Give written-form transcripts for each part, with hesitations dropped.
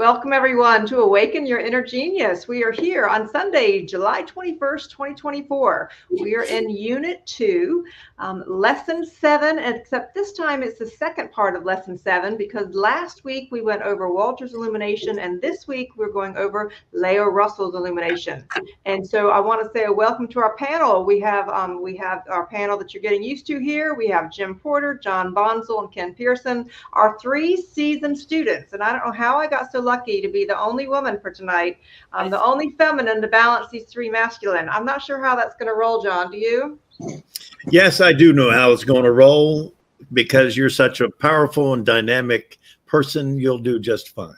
Welcome, everyone, to Awaken Your Inner Genius. We are here on Sunday, July 21st, 2024. We are in Unit 2, Lesson 7, except this time it's the second part of Lesson 7 because last week we went over Walter's illumination, and this week we're going over Leo Russell's illumination. And so I want to say a welcome to our panel. We have our panel that you're getting used to here. We have Jim Porter, John Bonsall, and Ken Pearson, our 3 seasoned students. And I don't know how I got so lucky to be the only woman for tonight. I'm the only feminine to balance these 3 masculine. I'm not sure how that's going to roll, John. Do you? Yes, I do know how it's going to roll because you're such a powerful and dynamic person. You'll do just fine.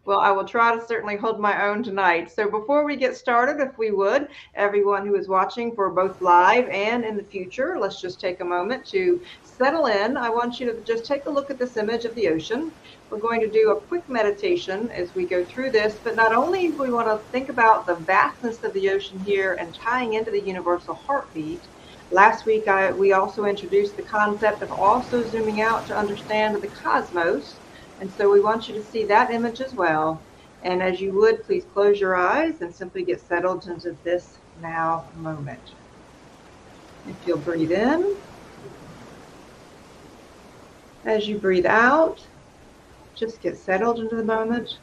Well, I will try to certainly hold my own tonight. So before we get started, if we would, everyone who is watching for both live and in the future, let's just take a moment to settle in. I want you to just take a look at this image of the ocean. We're going to do a quick meditation as we go through this, but not only do we want to think about the vastness of the ocean here and tying into the universal heartbeat. Last week, we also introduced the concept of also zooming out to understand the cosmos. And so we want you to see that image as well. And as you would, please close your eyes and simply get settled into this now moment. If you'll breathe in. As you breathe out, just get settled into the moment.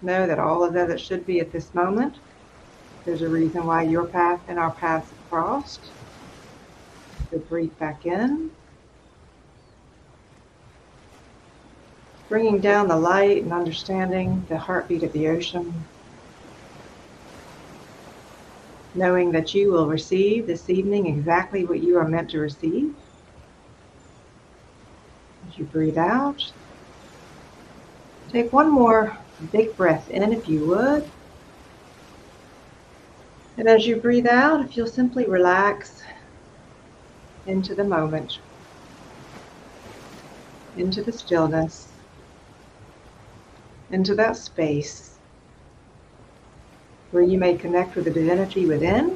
Know that all of that should be at this moment. There's a reason why your path and our paths have crossed. So breathe back in. Bringing down the light and understanding the heartbeat of the ocean. Knowing that you will receive this evening exactly what you are meant to receive. As you breathe out, take one more big breath in if you would. And as you breathe out, if you'll simply relax into the moment, into the stillness, into that space where you may connect with the divinity within,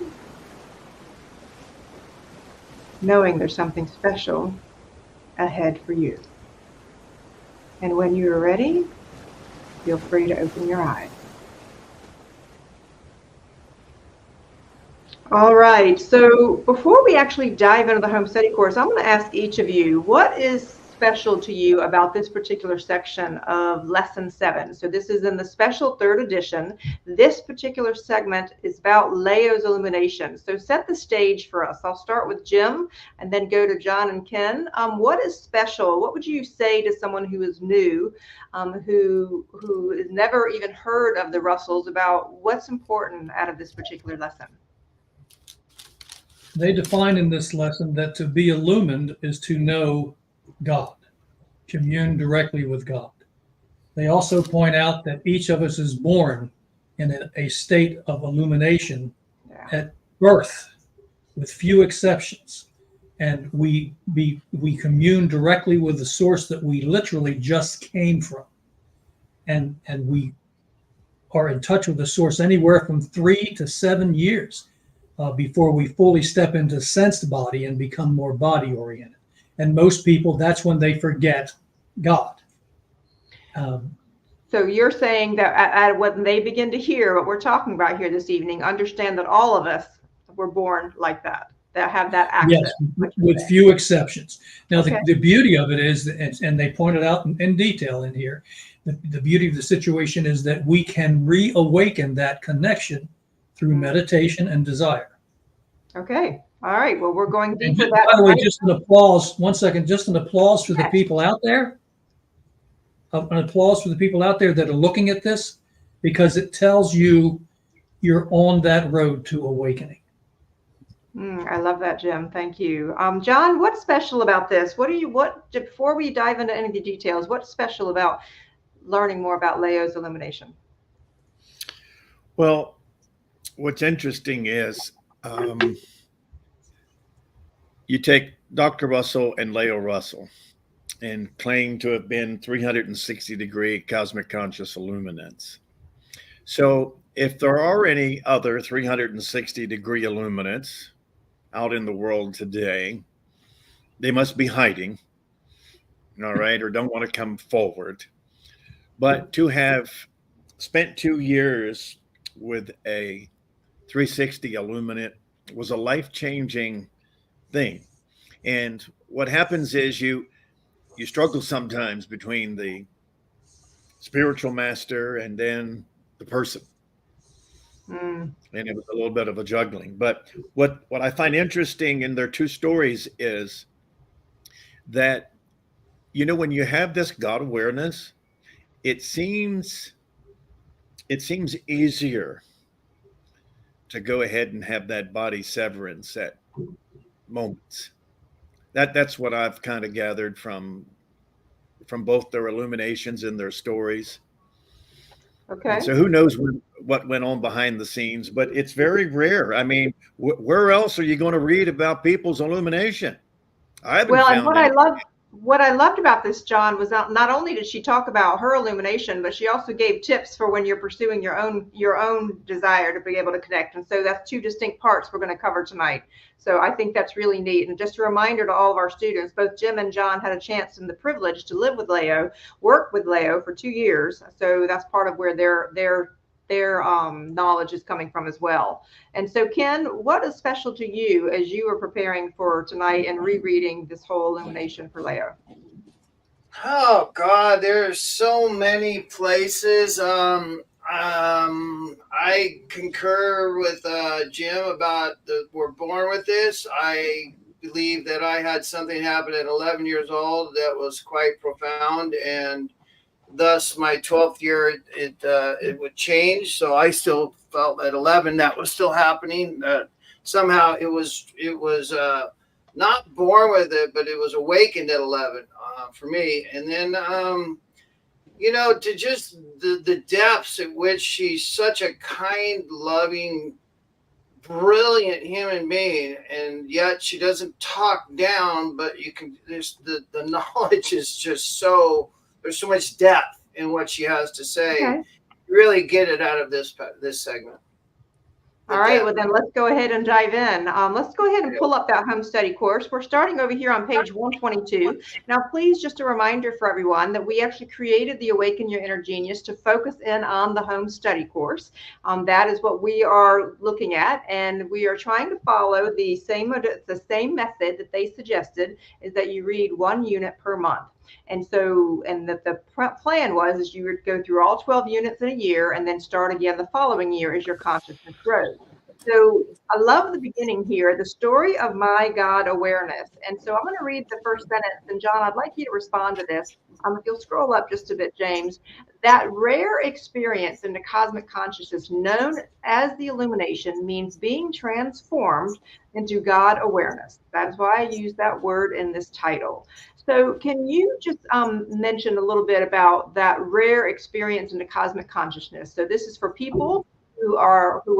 knowing there's something special ahead for you. And when you are ready, feel free to open your eyes. All right, so before we actually dive into the home study course, I'm going to ask each of you, what is special to you about this particular section of Lesson 7? So this is in the special 3rd edition. This particular segment is about Leo's illumination. So set the stage for us. I'll start with Jim and then go to John and Ken. What is special? What would you say to someone who is new, who has never even heard of the Russells, about what's important out of this particular lesson? They define in this lesson that to be illumined is to know God, commune directly with God. They also point out that each of us is born in a state of illumination at birth, with few exceptions. And we commune directly with the source that we literally just came from. And we are in touch with the source anywhere from 3 to 7 years before we fully step into sensed body and become more body oriented. And most people, that's when they forget God. So you're saying that when they begin to hear what we're talking about here this evening, understand that all of us were born like that have that access. Yes, with few exceptions. Now, okay. The beauty of it is, and they pointed out in detail in here, the beauty of the situation is that we can reawaken that connection through meditation and desire. Okay. All right. Well, we're going deep with that. By the way, just an applause. 1 second. Just an applause for the people out there. An applause for the people out there that are looking at this, because it tells you you're on that road to awakening. I love that, Jim. Thank you. John, what's special about this? Before we dive into any of the details, what's special about learning more about Leo's illumination? Well, what's interesting is you take Dr. Russell and Leo Russell and claim to have been 360-degree cosmic conscious illuminants. So if there are any other 360-degree illuminants out in the world today, they must be hiding, all right, or don't want to come forward. But to have spent 2 years with a 360 Illuminate was a life-changing thing. And what happens is you struggle sometimes between the spiritual master and then the person. Mm. And it was a little bit of a juggling. But what I find interesting in their two stories is that, when you have this God awareness, it seems easier to go ahead and have that body severance at moments. That's what I've kind of gathered from both their illuminations and their stories. Okay. And so who knows what went on behind the scenes, but it's very rare. I mean, where else are you going to read about people's illumination? I haven't Well, and found any. what I loved about this, John, was not only did she talk about her illumination, but she also gave tips for when you're pursuing your own desire to be able to connect. And so that's two distinct parts we're going to cover tonight. So I think that's really neat. And just a reminder to all of our students, both Jim and John had a chance and the privilege to live with Leo, work with Leo for 2 years. So that's part of where their knowledge is coming from as well. And so, Ken, what is special to you as you were preparing for tonight and rereading this whole illumination for Leo? Oh God, there's so many places. I concur with Jim about we're born with this. I believe that I had something happen at 11 years old that was quite profound, and thus my 12th year it would change. So I still felt at 11 that was still happening. Somehow it was not born with it, but it was awakened at 11 for me. And then to just the depths at which she's such a kind, loving, brilliant human being, and yet she doesn't talk down, but you can, there's the knowledge is just so, there's so much depth in what she has to say. Okay. You really get it out of this segment. All right, well then let's go ahead and dive in. Let's go ahead and pull up that home study course. We're starting over here on page 122. Now, please, just a reminder for everyone that we actually created the Awaken Your Inner Genius to focus in on the home study course. That is what we are looking at, and we are trying to follow the same method that they suggested, is that you read 1 unit per month. And so, and the plan is you would go through all 12 units in a year and then start again the following year as your consciousness grows. So I love the beginning here, the story of my God awareness. And so I'm going to read the first sentence. And John, I'd like you to respond to this. If you'll scroll up just a bit, James, that rare experience into cosmic consciousness known as the illumination means being transformed into God awareness. That is why I use that word in this title. So can you just mention a little bit about that rare experience into cosmic consciousness? So this is for people who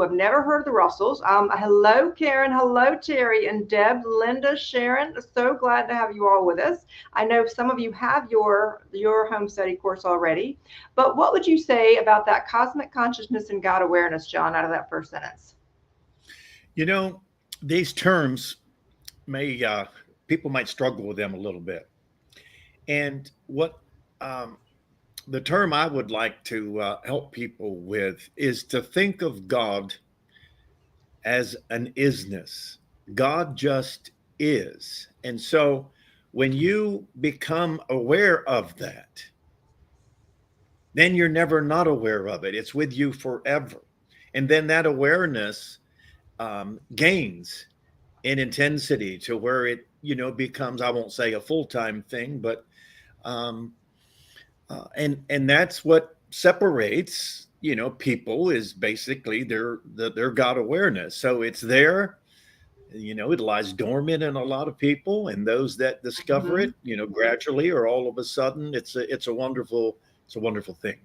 have never heard of the Russells. Hello, Karen. Hello, Terry and Deb, Linda, Sharon. So glad to have you all with us. I know some of you have your home study course already, but what would you say about that cosmic consciousness and God awareness, John, out of that first sentence? These terms people might struggle with them a little bit. And what the term I would like to help people with is to think of God as an isness. God just is. And so when you become aware of that, then you're never not aware of it. It's with you forever. And then that awareness gains in intensity to where it, becomes, I won't say a full-time thing, but and that's what separates, people, is basically their God awareness. So it's there, it lies dormant in a lot of people, and those that discover it, gradually or all of a sudden, it's a wonderful thing.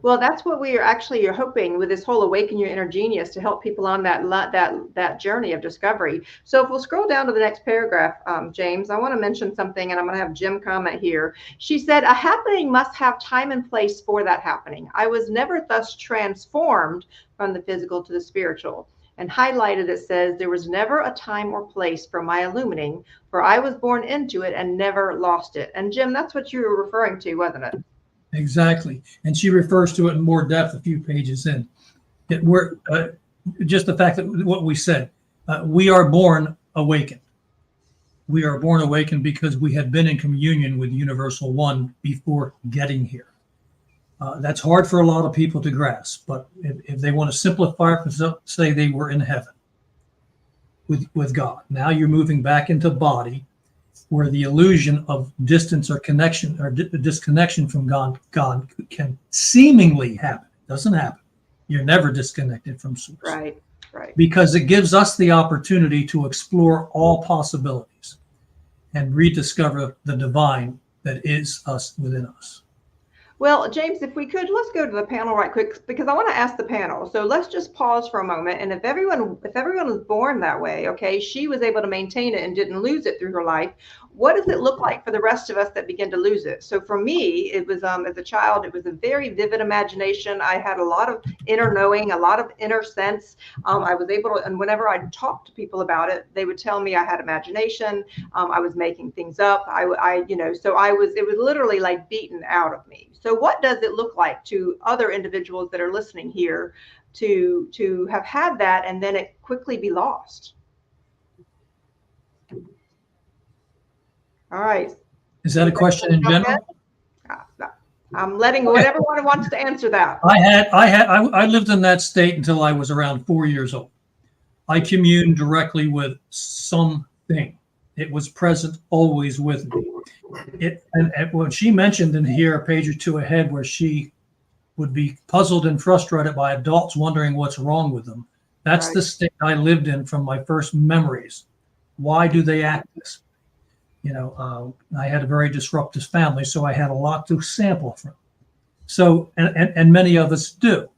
Well, that's what we are actually hoping with this whole Awaken Your Inner Genius, to help people on that journey of discovery. So if we'll scroll down to the next paragraph, James, I want to mention something, and I'm going to have Jim comment here. She said, a happening must have time and place for that happening. I was never thus transformed from the physical to the spiritual. And highlighted, it says, there was never a time or place for my illumining, for I was born into it and never lost it. And Jim, that's what you were referring to, wasn't it? Exactly. And she refers to it in more depth a few pages in. Just the fact that what we said, we are born awakened. We are born awakened because we had been in communion with Universal One before getting here. That's hard for a lot of people to grasp, but if they want to simplify it, say they were in heaven with God. Now you're moving back into body, where the illusion of distance or connection or disconnection from God can seemingly happen. It doesn't happen. You're never disconnected from source. Right, right. Because it gives us the opportunity to explore all possibilities and rediscover the divine that is us within us. Well, James, if we could, let's go to the panel right quick, because I want to ask the panel. So let's just pause for a moment. And if everyone was born that way, okay, she was able to maintain it and didn't lose it through her life. What does it look like for the rest of us that begin to lose it? So for me, it was as a child, it was a very vivid imagination. I had a lot of inner knowing, a lot of inner sense. I was able to, and whenever I talked to people about it, they would tell me I had imagination. I was making things up. It was literally like beaten out of me. So what does it look like to other individuals that are listening here to have had that and then it quickly be lost? All right. Is that a question in general? I'm letting whatever one wants to answer that. I lived in that state until I was around 4 years old. I communed directly with something. It was present always with me. And what she mentioned in here, a page or two ahead, where she would be puzzled and frustrated by adults wondering what's wrong with them. That's right. The state I lived in from my first memories. Why do they act this? I had a very disruptive family, so I had a lot to sample from. So, and many of us do.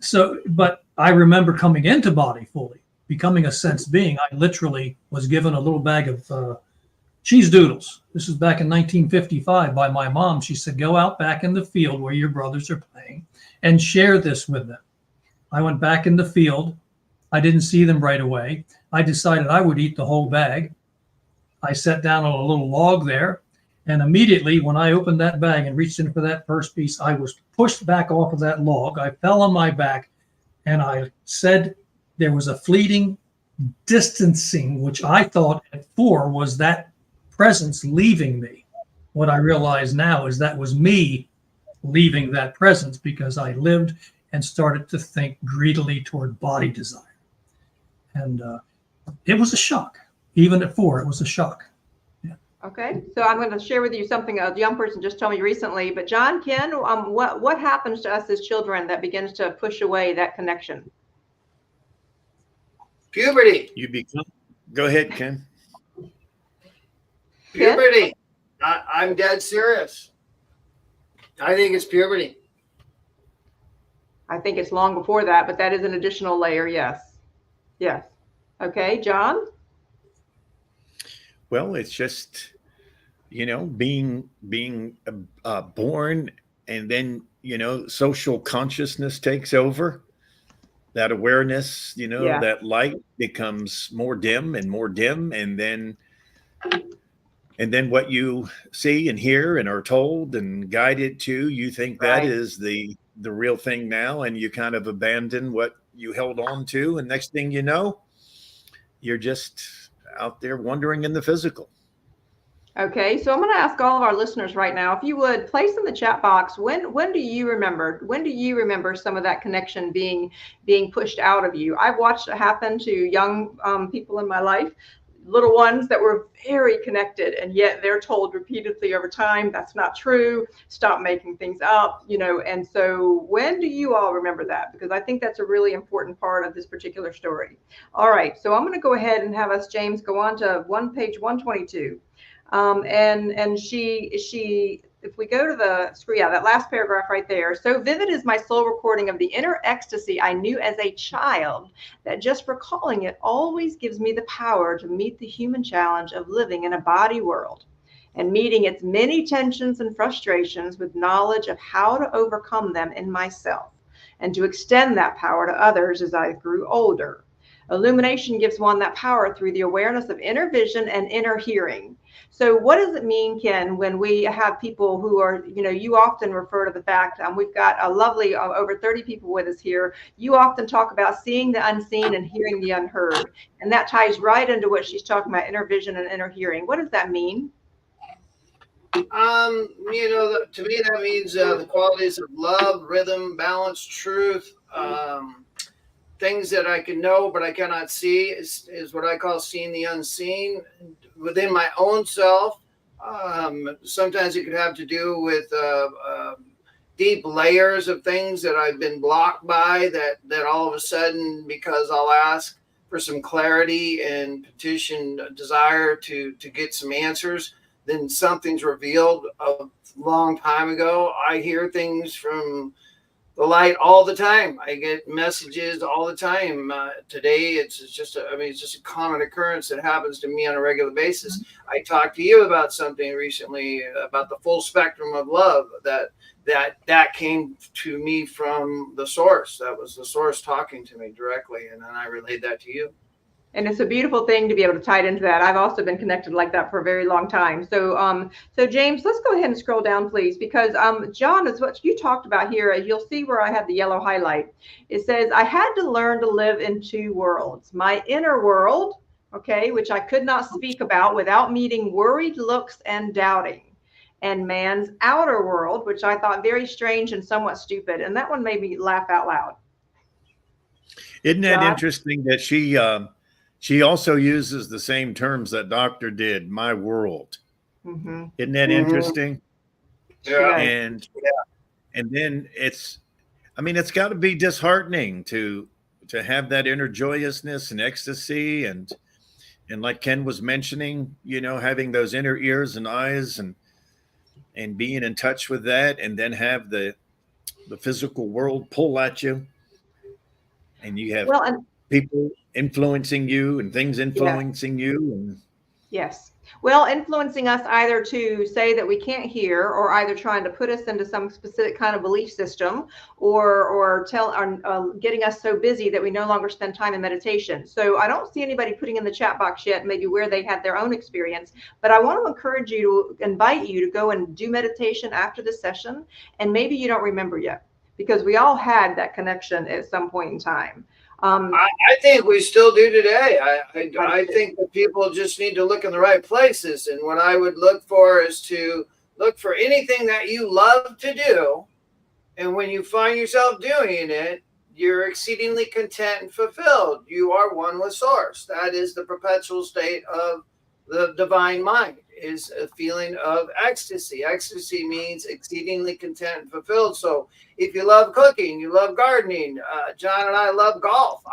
So, but I remember coming into body fully, becoming a sense being. I literally was given a little bag of cheese doodles. This was back in 1955 by my mom. She said, go out back in the field where your brothers are playing and share this with them. I went back in the field. I didn't see them right away. I decided I would eat the whole bag. I sat down on a little log there, and immediately when I opened that bag and reached in for that first piece, I was pushed back off of that log. I fell on my back, and I said there was a fleeting distancing, which I thought at 4 was that presence leaving me. What I realize now is that was me leaving that presence because I lived and started to think greedily toward body desire. And it was a shock. Even at 4, it was a shock. Yeah. Okay, so I'm going to share with you something a young person just told me recently. But John, Ken, what happens to us as children that begins to push away that connection? Puberty. Go ahead, Ken. Puberty. I'm dead serious. I think it's puberty. I think it's long before that, but that is an additional layer. Yes. Yes. Okay, John? Well, it's just, being born, and then, social consciousness takes over. That awareness, that light becomes more dim, and then what you see and hear and are told and guided to, you think that is the real thing now, and you kind of abandon what you held on to, and next thing you know, you're just out there wandering in the physical. Okay, so I'm going to ask all of our listeners right now, if you would place in the chat box, when do you remember some of that connection being pushed out of you? I've watched it happen to young people in my life, little ones that were very connected, and yet they're told repeatedly over time, that's not true, stop making things up, and so when do you all remember that? Because I think that's a really important part of this particular story. All right, so I'm going to go ahead and have us, James, go on to page 122. And she, if we go to the screen, that last paragraph right there. So vivid is my soul recording of the inner ecstasy I knew as a child, that just recalling it always gives me the power to meet the human challenge of living in a body world and meeting its many tensions and frustrations with knowledge of how to overcome them in myself and to extend that power to others as I grew older. Illumination gives one that power through the awareness of inner vision and inner hearing. So what does it mean, Ken, when we have people who are, you often refer to the fact, we've got a lovely over 30 people with us here. You often talk about seeing the unseen and hearing the unheard. And that ties right into what she's talking about, inner vision and inner hearing. What does that mean? To me, that means the qualities of love, rhythm, balance, truth, things that I can know but I cannot see is what I call seeing the unseen within my own self. Sometimes it could have to do with deep layers of things that I've been blocked by that all of a sudden, because I'll ask for some clarity and petition a desire to get some answers, then something's revealed a long time ago. I hear things from the light all the time. I get messages all the time. Today, it's just a common occurrence that happens to me on a regular basis. I talked to you about something recently about the full spectrum of love that came to me from the source. That was the source talking to me directly, and then I relayed that to you. And it's a beautiful thing to be able to tie it into that. I've also been connected like that for a very long time. So, so James, let's go ahead and scroll down, please, because John, is what you talked about here. You'll see where I have the yellow highlight. It says, I had to learn to live in two worlds. My inner world, okay, which I could not speak about without meeting worried looks and doubting, and man's outer world, which I thought very strange and somewhat stupid. And that one made me laugh out loud. Isn't that interesting that she also uses the same terms that Doctor did, my world. Mm-hmm. Isn't that interesting? Yeah. And then it's got to be disheartening to have that inner joyousness and ecstasy and like Ken was mentioning, having those inner ears and eyes and being in touch with that, and then have the physical world pull at you, and you have people influencing you and things influencing you. And yes. Well, influencing us either to say that we can't hear, or either trying to put us into some specific kind of belief system, or getting us so busy that we no longer spend time in meditation. So I don't see anybody putting in the chat box yet, maybe where they had their own experience, but I want to encourage you, to invite you to go and do meditation after the session. And maybe you don't remember yet, because we all had that connection at some point in time. I think we still do today. I think that people just need to look in the right places. And what I would look for is to look for anything that you love to do. And when you find yourself doing it, you're exceedingly content and fulfilled. You are one with Source. That is the perpetual state of the divine mind, is a feeling of ecstasy. Ecstasy means exceedingly content and fulfilled. So if you love cooking, you love gardening, John and I love golf.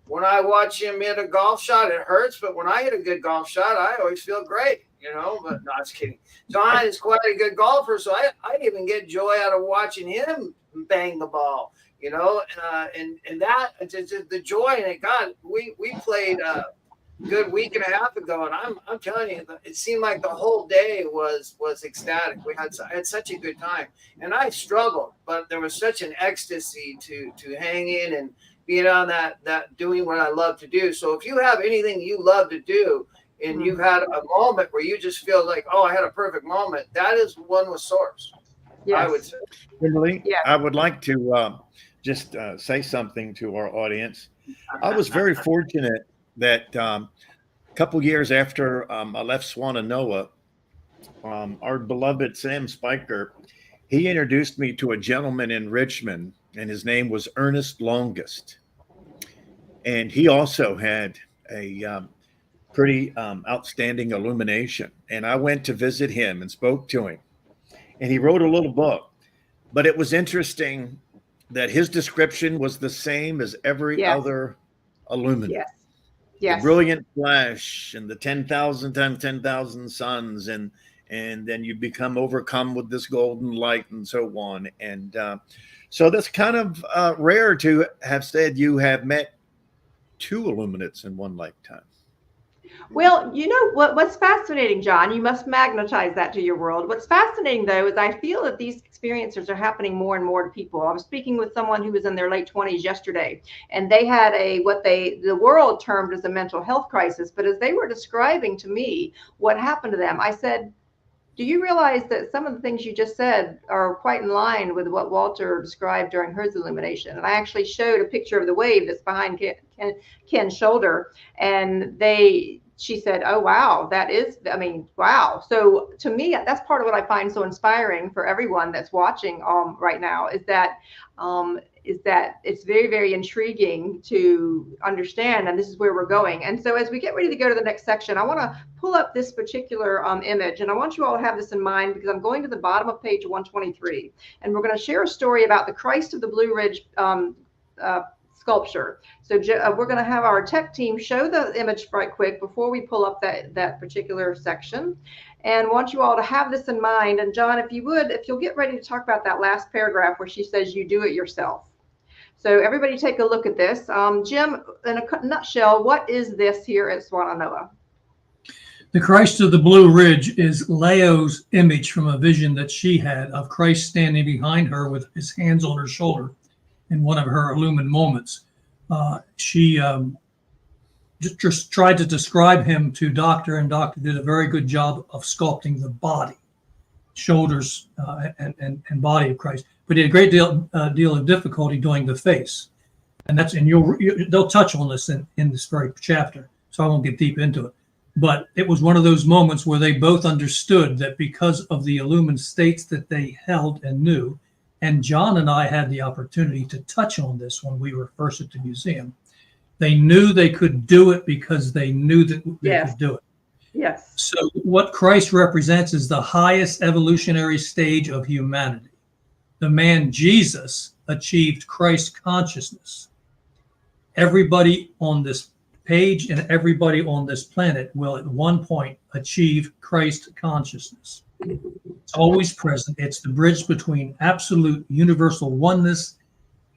When I watch him hit a golf shot, it hurts, but when I hit a good golf shot, I always feel great, but no, just kidding. John is quite a good golfer, so I even get joy out of watching him bang the ball, and that, the joy in it. God, we played good week and a half ago, and I'm telling you, it seemed like the whole day was ecstatic. I had such a good time, and I struggled, but there was such an ecstasy to hang in and being on that doing what I love to do. So if you have anything you love to do, and you've had a moment where you just feel like, oh, I had a perfect moment, that is one with Source. Yes. I would say. Kimberly, I would like to just say something to our audience. I was very fortunate that a couple years after I left Swananoa, our beloved Sam Spiker, he introduced me to a gentleman in Richmond, and his name was Ernest Longest. And he also had a pretty outstanding illumination. And I went to visit him and spoke to him. And he wrote a little book. But it was interesting that his description was the same as every other illuminant. Yes. Yes. The brilliant flash and the 10,000 times 10,000 suns, and then you become overcome with this golden light and so on. And so that's kind of rare to have said you have met two illuminates in one lifetime. Well, you know what's fascinating, John, you must magnetize that to your world. What's fascinating though is I feel that these experiences are happening more and more to people. I was speaking with someone who was in their late 20s yesterday, and they had the world termed as a mental health crisis, but as they were describing to me what happened to them, I said, do you realize that some of the things you just said are quite in line with what Walter described during his illumination? And I actually showed a picture of the wave that's behind Ken's shoulder, and she said, oh, wow, wow. So to me, that's part of what I find so inspiring for everyone that's watching right now is that it's very, very intriguing to understand, and this is where we're going. And so as we get ready to go to the next section, I want to pull up this particular image, and I want you all to have this in mind because I'm going to the bottom of page 123, and we're going to share a story about the Christ of the Blue Ridge sculpture. So we're going to have our tech team show the image right quick before we pull up that particular section, and want you all to have this in mind. And John, if you'll get ready to talk about that last paragraph where she says you do it yourself. So everybody take a look at this. Jim, in a nutshell, what is this here at Swananoa? The Christ of the Blue Ridge is Leo's image from a vision that she had of Christ standing behind her with his hands on her shoulder in one of her illumined moments. She just tried to describe him to Doctor, and Doctor did a very good job of sculpting the body, shoulders and body of Christ. But he had a great deal of difficulty doing the face. And they'll touch on this in this very chapter, so I won't get deep into it. But it was one of those moments where they both understood that because of the illumined states that they held and knew, and John and I had the opportunity to touch on this when we were first at the museum, they knew they could do it because they knew that they could do it. Yes. So what Christ represents is the highest evolutionary stage of humanity. The man Jesus achieved Christ consciousness. Everybody on this page and everybody on this planet will at one point achieve Christ consciousness. It's always present. It's the bridge between absolute universal oneness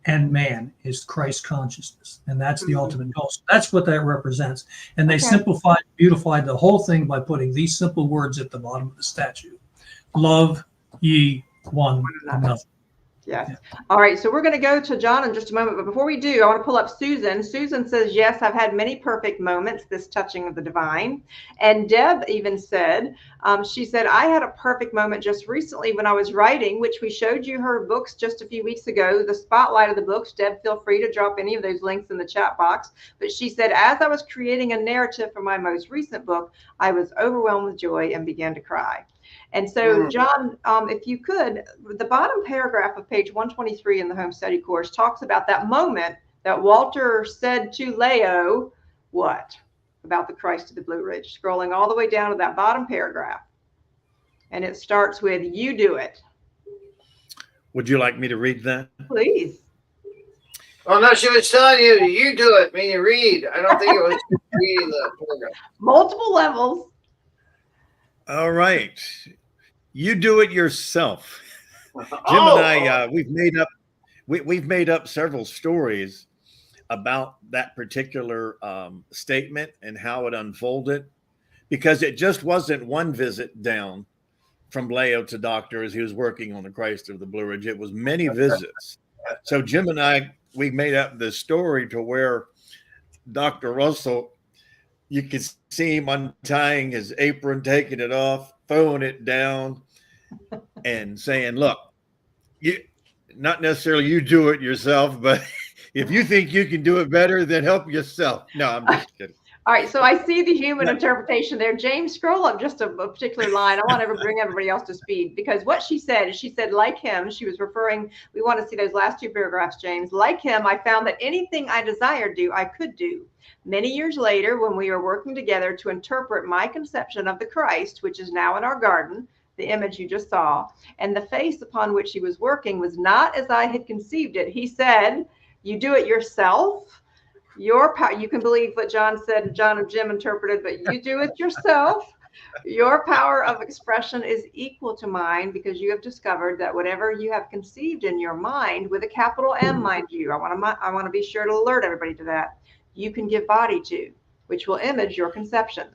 and man is Christ consciousness. And that's the ultimate goal. So that's what that represents. And they simplified, beautified the whole thing by putting these simple words at the bottom of the statue. Love ye one another. Yes. Yeah. All right. So we're going to go to John in just a moment. But before we do, I want to pull up Susan. Susan says, yes, I've had many perfect moments, this touching of the divine. And Deb even said, she said, I had a perfect moment just recently when I was writing, which we showed you her books just a few weeks ago, the spotlight of the books. Deb, feel free to drop any of those links in the chat box. But she said, as I was creating a narrative for my most recent book, I was overwhelmed with joy and began to cry. And so, John, if you could, the bottom paragraph of page 123 in the Home Study Course talks about that moment that Walter said to Leo, what? About the Christ of the Blue Ridge, scrolling all the way down to that bottom paragraph. And it starts with, you do it. Would you like me to read that? Please. Well, no, she was telling you, you do it, meaning read. I don't think it was reading the paragraph. Multiple levels. All right. You do it yourself. Jim and I, we've made up several stories about that particular statement and how it unfolded, because it just wasn't one visit down from Leo to Doctor as he was working on the Christ of the Blue Ridge. It was many visits. So Jim and I, we made up this story to where Dr. Russell, you could see him untying his apron, taking it off, throwing it down, and saying, look, you not necessarily you do it yourself, but if you think you can do it better, then help yourself. No, I'm just kidding. All right, so I see the human interpretation there. James, scroll up just a particular line. I want to bring everybody else to speed, because what she said, like him, she was referring, we want to see those last two paragraphs, James. Like him, I found that anything I desired do, I could do. Many years later, when we were working together to interpret my conception of the Christ, which is now in our garden, the image you just saw, and the face upon which he was working was not as I had conceived it. He said, you do it yourself. Your power, you can believe what John said, John and Jim interpreted, but you do it yourself. Your power of expression is equal to mine, because you have discovered that whatever you have conceived in your mind, with a capital M, mind you, I want to be sure to alert everybody to that, you can give body to, which will image your conception.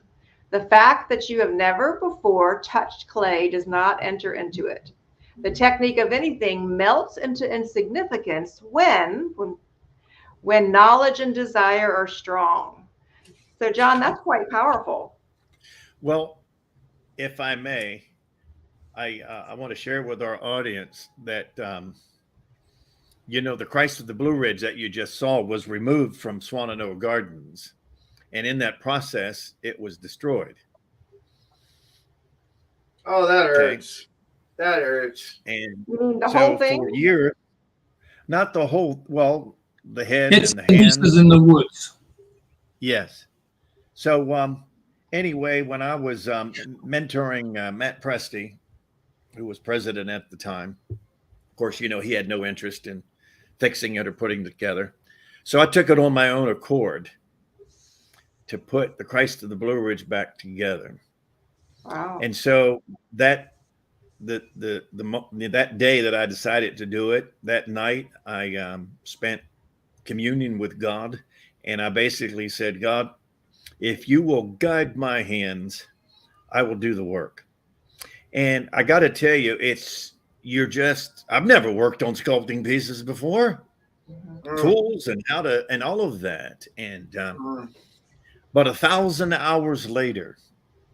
The fact that you have never before touched clay does not enter into it. The technique of anything melts into insignificance when knowledge and desire are strong. So, John, that's quite powerful. Well, if I may, I want to share with our audience that the Christ of the Blue Ridge that you just saw was removed from Swannanoa Gardens, and in that process, it was destroyed. Oh, that hurts. That hurts. And You mean the so whole thing? for years, not the whole, well, the head It's and the hands. pieces in the woods. Yes. So anyway, when I was mentoring Matt Presti, who was president at the time, of course, he had no interest in fixing it or putting it together. So I took it on my own accord to put the Christ of the Blue Ridge back together. Wow. And so that that day that I decided to do it, that night I spent communion with God, and I basically said, God, if you will guide my hands, I will do the work. And I got to tell you, I've never worked on sculpting pieces before, tools and and all of that. And, but 1,000 hours later,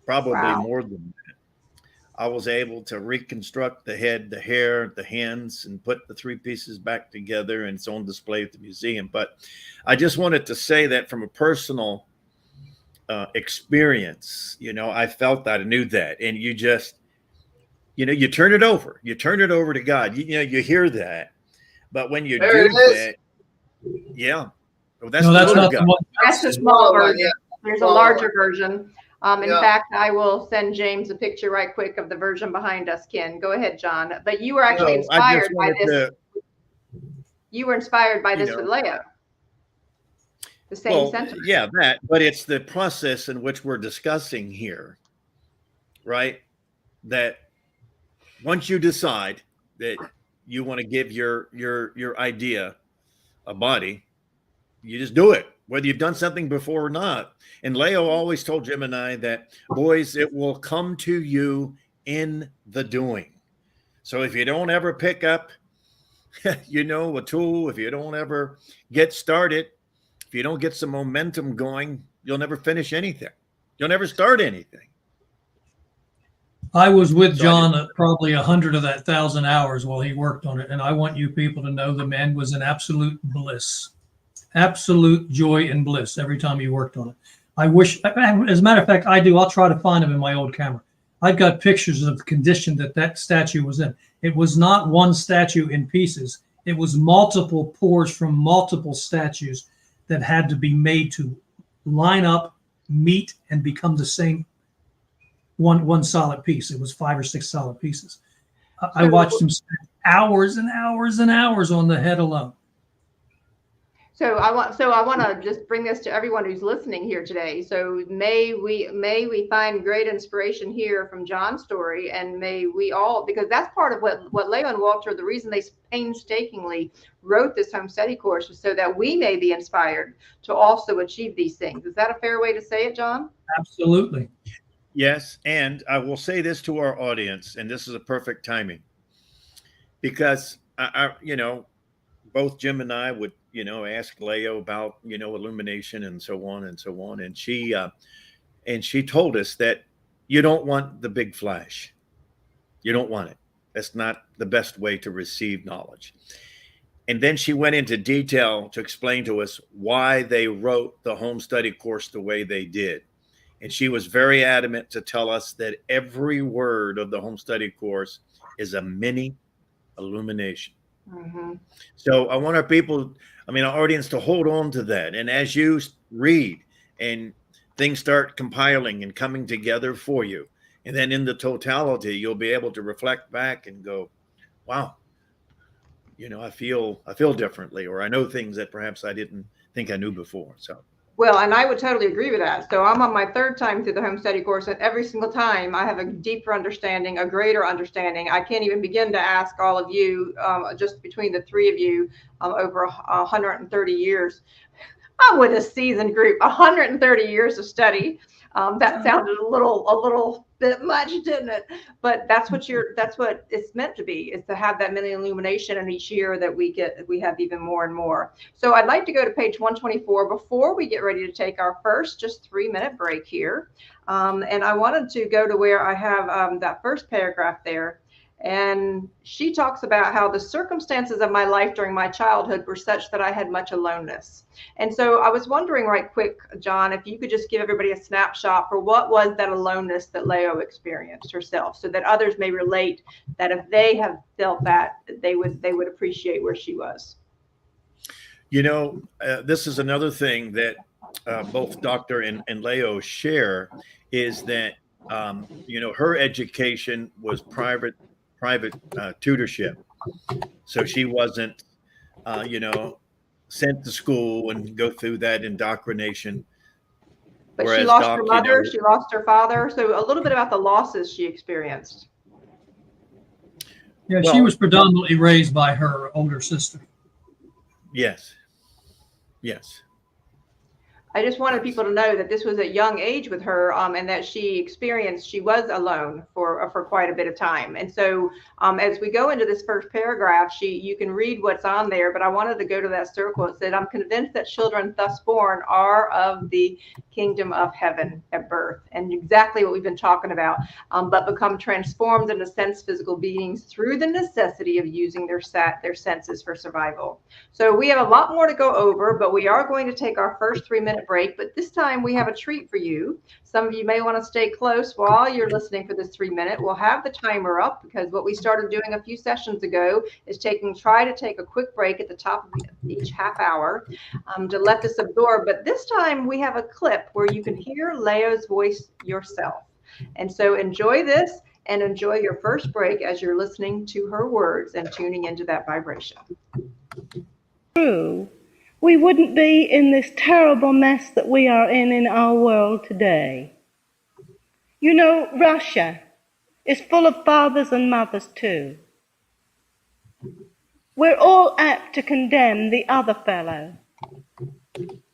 probably more than that, I was able to reconstruct the head, the hair, the hands, and put the 3 pieces back together, and it's on display at the museum. But I just wanted to say that from a personal experience, I felt that, I knew that. And you just, you turn it over to God. You hear that, but when you do that, yeah, well, that's not God. the one. That's a small version. Yeah. There's a larger version. In Yeah. fact, I will send James a picture right quick of the version behind us, Ken. Go ahead, John. But you were actually inspired by this. You were inspired by this with Leo. The same sentiment. Yeah, but it's the process in which we're discussing here, right? That once you decide that you want to give your idea a body, you just do it, whether you've done something before or not. And Leo always told Jim and I that, boys, it will come to you in the doing. So if you don't ever pick up, a tool, if you don't ever get started, if you don't get some momentum going, you'll never finish anything. You'll never start anything. I was with John at probably 100 of that 1,000 hours while he worked on it. And I want you people to know the man was in absolute bliss, absolute joy and bliss every time he worked on it. I wish, as a matter of fact, I'll try to find him in my old camera. I've got pictures of the condition that statue was in. It was not one statue in pieces. It was multiple pours from multiple statues that had to be made to line up, meet, and become the same one solid piece. It was 5 or 6 solid pieces. I watched him spend hours and hours and hours on the head alone. So I want to just bring this to everyone who's listening here today. So may we find great inspiration here from John's story, and may we all, because that's part of what Leo and Walter, the reason they painstakingly wrote this home study course was so that we may be inspired to also achieve these things. Is that a fair way to say it, John? Absolutely. Yes, and I will say this to our audience, and this is a perfect timing, because both Jim and I would ask Leo about illumination and so on and so on, and she told us that you don't want the big flash, you don't want it. That's not the best way to receive knowledge. And then she went into detail to explain to us why they wrote the home study course the way they did. And she was very adamant to tell us that every word of the home study course is a mini illumination. Mm-hmm. So I want our audience to hold on to that. And as you read and things start compiling and coming together for you, and then in the totality, you'll be able to reflect back and go, wow, I feel differently, or I know things that perhaps I didn't think I knew before. So. Well, and I would totally agree with that. So I'm on my 3rd time through the home study course, and every single time I have a deeper understanding, a greater understanding. I can't even begin to ask all of you, just between the 3 of you, over 130 years. I'm with a seasoned group, 130 years of study. That sounded a little bit much, didn't it? But that's what it's meant to be, is to have that many illumination, and each year that we have even more and more. So I'd like to go to page 124 before we get ready to take our first just 3-minute break here. And I wanted to go to where I have that first paragraph there. And she talks about how the circumstances of my life during my childhood were such that I had much aloneness. And so I was wondering right quick, John, if you could just give everybody a snapshot for what was that aloneness that Leo experienced herself, so that others may relate, that if they have felt that, they would appreciate where she was. This is another thing that both Dr. and Leo share, is that, her education was private tutorship. So she wasn't, sent to school and go through that indoctrination. But Whereas she lost Doc, her mother, she lost her father. So a little bit about the losses she experienced. Yeah, she was predominantly raised by her older sister. Yes. I just wanted people to know that this was at young age with her, and that she was alone for quite a bit of time. And so as we go into this first paragraph, you can read what's on there, but I wanted to go to that circle. It said, I'm convinced that children thus born are of the kingdom of heaven at birth, and exactly what we've been talking about, but become transformed into physical beings through the necessity of using their senses for survival. So we have a lot more to go over, but we are going to take our first 3-minute break. But this time we have a treat for you. Some of you may want to stay close while you're listening for this 3-minute. We'll have the timer up, because what we started doing a few sessions ago is try to take a quick break at the top of each half hour to let this absorb. But this time we have a clip where you can hear Leo's voice yourself. And so enjoy this, and enjoy your first break as you're listening to her words and tuning into that vibration. True, we wouldn't be in this terrible mess that we are in our world today. Russia is full of fathers and mothers too. We're all apt to condemn the other fellow,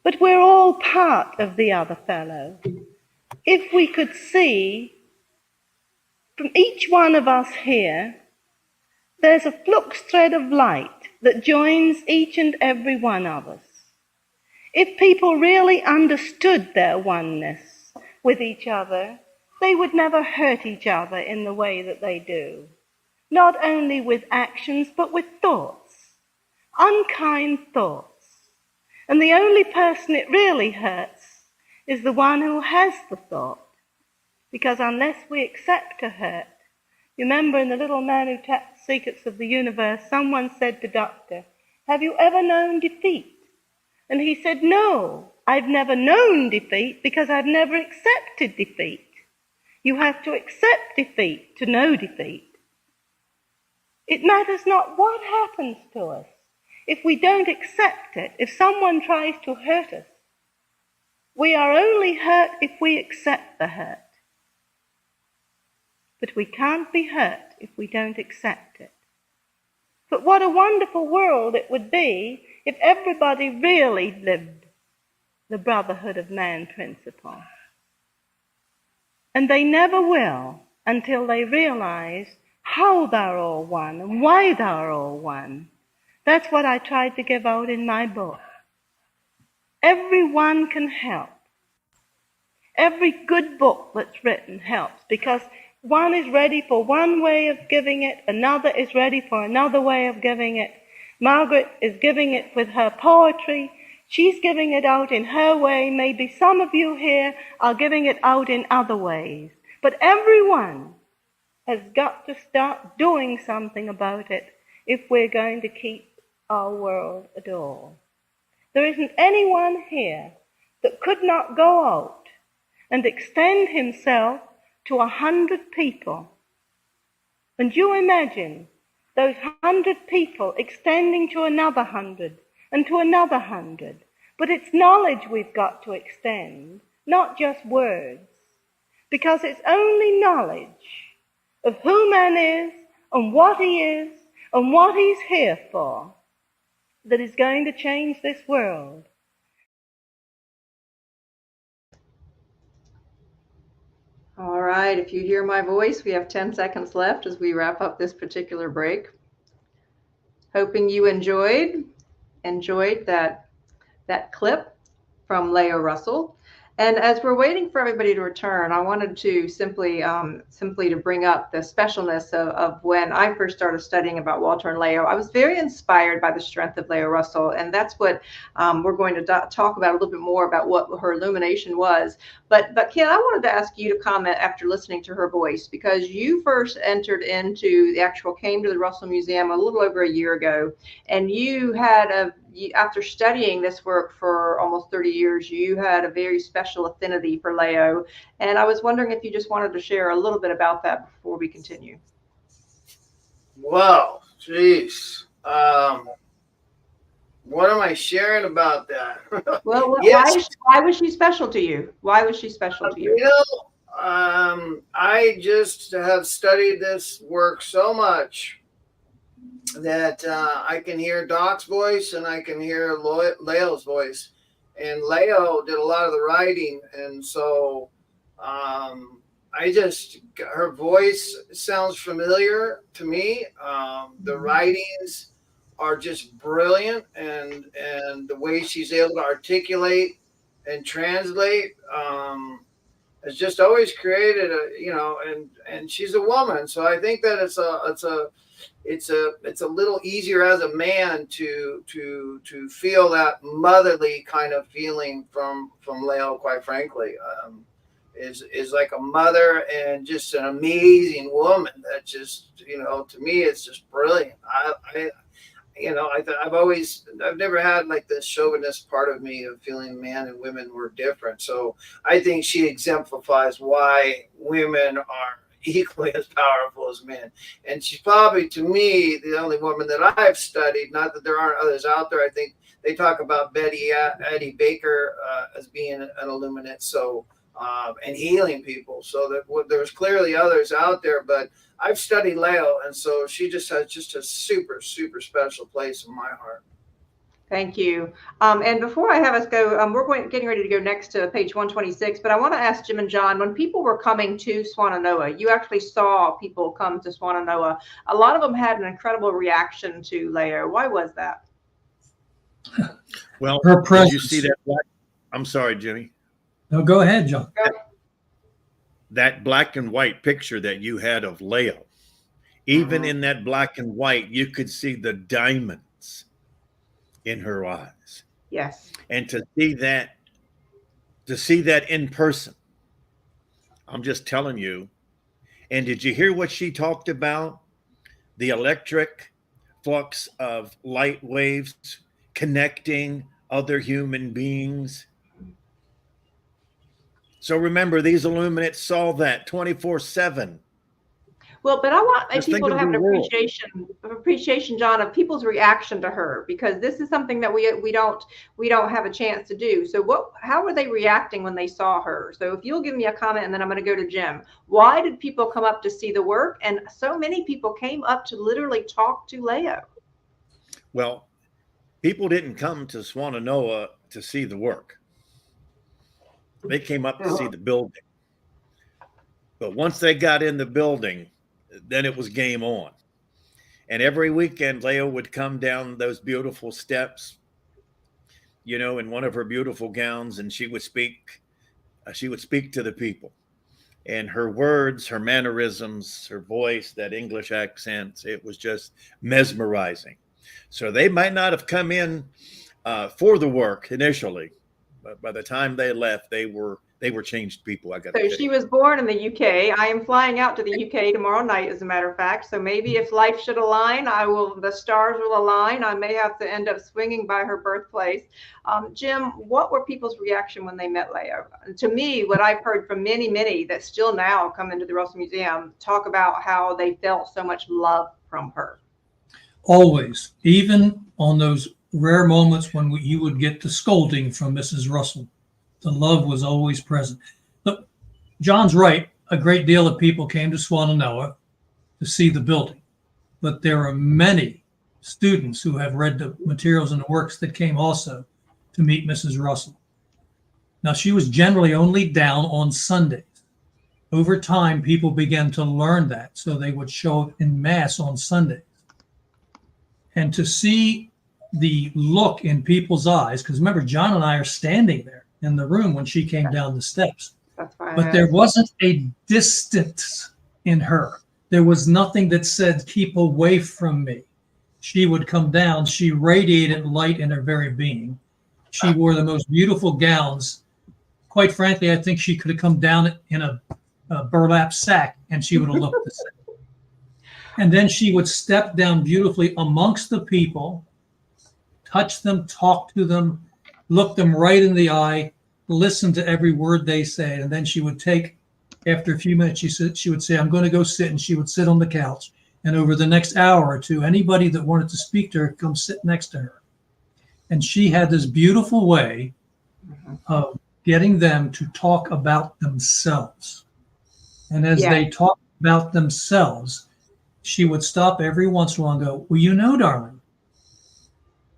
but we're all part of the other fellow. If we could see from each one of us here, there's a flux thread of light that joins each and every one of us. If people really understood their oneness with each other, they would never hurt each other in the way that they do. Not only with actions, but with thoughts, unkind thoughts. And the only person it really hurts is the one who has the thought. Because unless we accept a hurt, you remember in The Little Man Who Tapped the Secrets of the Universe, someone said to Doctor, have you ever known defeat? And he said, no, I've never known defeat because I've never accepted defeat. You have to accept defeat to know defeat. It matters not what happens to us. If we don't accept it, if someone tries to hurt us, we are only hurt if we accept the hurt. But we can't be hurt if we don't accept it. But what a wonderful world it would be if everybody really lived the brotherhood of man principle. And they never will until they realize how they're all one and why they're all one. That's what I tried to give out in my book. Everyone can help. Every good book that's written helps, because one is ready for one way of giving it, another is ready for another way of giving it. Margaret is giving it with her poetry. She's giving it out in her way. Maybe some of you here are giving it out in other ways. But everyone has got to start doing something about it if we're going to keep our world at all. There isn't anyone here that could not go out and extend himself to 100 people. And you imagine those 100 people extending to another 100 and to another 100. But it's knowledge we've got to extend, not just words. Because it's only knowledge of who man is and what he is and what he's here for that is going to change this world. right, if you hear my voice, we have 10 seconds left as we wrap up this particular break. Hoping you enjoyed that clip from Leo Russell. And as we're waiting for everybody to return, I wanted to simply to bring up the specialness of when I first started studying about Walter and Leo. I was very inspired by the strength of Leo Russell, and that's what we're going to talk about a little bit more about what her illumination was. But Ken, I wanted to ask you to comment after listening to her voice, because you first came to the Russell Museum a little over a year ago, and you had after studying this work for almost 30 years, you had a very special affinity for Leo. And I was wondering if you just wanted to share a little bit about that before we continue. Wow, geez. What am I sharing about that? Well, yes. why was she special to you? Why was she special to you? You know, I just have studied this work so much that I can hear Doc's voice and I can hear Leo's voice. And Leo did a lot of the writing. And so her voice sounds familiar to me. The writings are just brilliant. And the way she's able to articulate and translate has just always created and she's a woman. So I think that it's a little easier as a man to feel that motherly kind of feeling from Leo, quite frankly. Is like a mother and just an amazing woman that just, to me, it's just brilliant. I've never had like this chauvinist part of me of feeling man and women were different. So I think she exemplifies why women are equally as powerful as men. And she's probably, to me, the only woman that I've studied, not that there aren't others out there. I think they talk about Eddie Baker as being an illuminate, so and healing people. So that there's clearly others out there, but I've studied Leo, and so she just has just a super, super special place in my heart. Thank you. And before I have us go, we're getting ready to go next to page 126, but I want to ask Jim and John, when people were coming to Swannanoa, you actually saw people come to Swannanoa. A lot of them had an incredible reaction to Leo. Why was that? Well, her presence. Did you see that I'm sorry, Jimmy. No, go ahead, John. That black and white picture that you had of Leo, even in that black and white, you could see the diamonds in her eyes. Yes. And to see that in person, I'm just telling you. And did you hear what she talked about? The electric flux of light waves connecting other human beings. So remember, these illuminates saw that 24/7. Well, but I want people to have an appreciation, John, of people's reaction to her, because this is something that we don't have a chance to do. So how were they reacting when they saw her? So if you'll give me a comment, and then I'm going to go to Jim. Why did people come up to see the work? And so many people came up to literally talk to Leo. Well, people didn't come to Swannanoa to see the work. They came up to see the building. But once they got in the building, then it was game on. And every weekend, Leo would come down those beautiful steps, in one of her beautiful gowns, and she would speak to the people. And her words, her mannerisms, her voice, that English accent, it was just mesmerizing. So they might not have come in for the work initially, but by the time they left, they were changed people. So she was born in the UK. I am flying out to the UK tomorrow night, as a matter of fact. So maybe if life should align, the stars will align. I may have to end up swinging by her birthplace. Jim, what were people's reaction when they met Leo? To me, what I've heard from many, many that still now come into the Russell Museum talk about how they felt so much love from her. Always, even on those rare moments when you would get the scolding from Mrs. Russell, the love was always present. Look, John's right. A great deal of people came to Swannanoa to see the building, but there are many students who have read the materials and the works that came also to meet Mrs. Russell. Now, she was generally only down on Sundays, Over time, people began to learn that, so they would show up in mass on Sundays. And to see the look in people's eyes, because remember, John and I are standing there in the room when she came down the steps. That's fine. But there wasn't a distance in her. There was nothing that said, keep away from me. She would come down. She radiated light in her very being. She wore the most beautiful gowns. Quite frankly, I think she could have come down in a burlap sack and she would have looked the same. And then she would step down beautifully amongst the people, touch them, talk to them, look them right in the eye, listen to every word they said. And then she would take, after a few minutes, she would say, I'm going to go sit. And she would sit on the couch. And over the next hour or two, anybody that wanted to speak to her could come sit next to her. And she had this beautiful way of getting them to talk about themselves. And as they talked about themselves, she would stop every once in a while and go, well, you know, darling,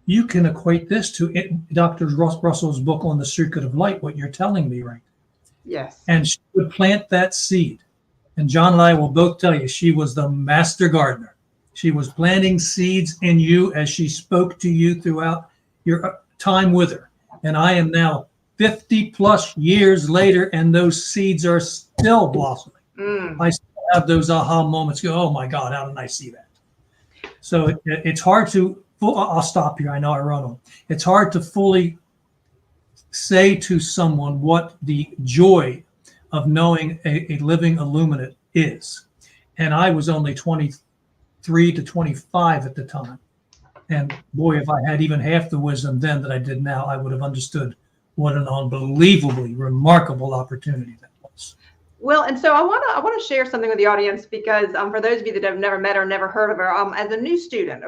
you can equate this to Dr. Russell's book on the Secret of Light, what you're telling me right now. Yes. And she would plant that seed. And John and I will both tell you, she was the master gardener. She was planting seeds in you as she spoke to you throughout your time with her. And I am now 50 plus years later, and those seeds are still blossoming. I still have those aha moments. Go, oh my God, how did I see that? So it's hard to, I'll stop here. I know I run on. It's hard to fully say to someone what the joy of knowing a living illuminate is. And I was only 23 to 25 at the time. And boy, if I had even half the wisdom then that I did now, I would have understood what an unbelievably remarkable opportunity that was. Well, and so I want to share something with the audience because for those of you that have never met or never heard of her, as a new student,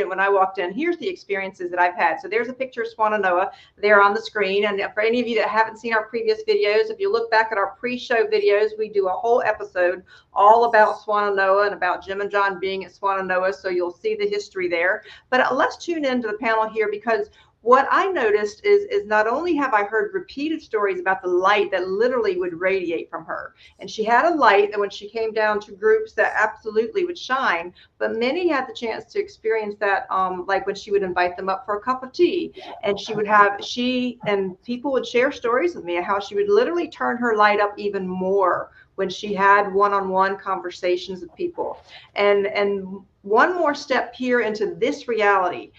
when I walked in, here's the experiences that I've had. So there's a picture of Swananoa there on the screen. And for any of you that haven't seen our previous videos, if you look back at our pre-show videos, we do a whole episode all about Swananoa and about Jim and John being at Swananoa. So you'll see the history there. But let's tune into the panel here because what I noticed is not only have I heard repeated stories about the light that literally would radiate from her, and she had a light that when she came down to groups that absolutely would shine, but many had the chance to experience that, like when she would invite them up for a cup of tea, and she and people would share stories with me of how she would literally turn her light up even more when she had one-on-one conversations with people. And one more step here into this reality.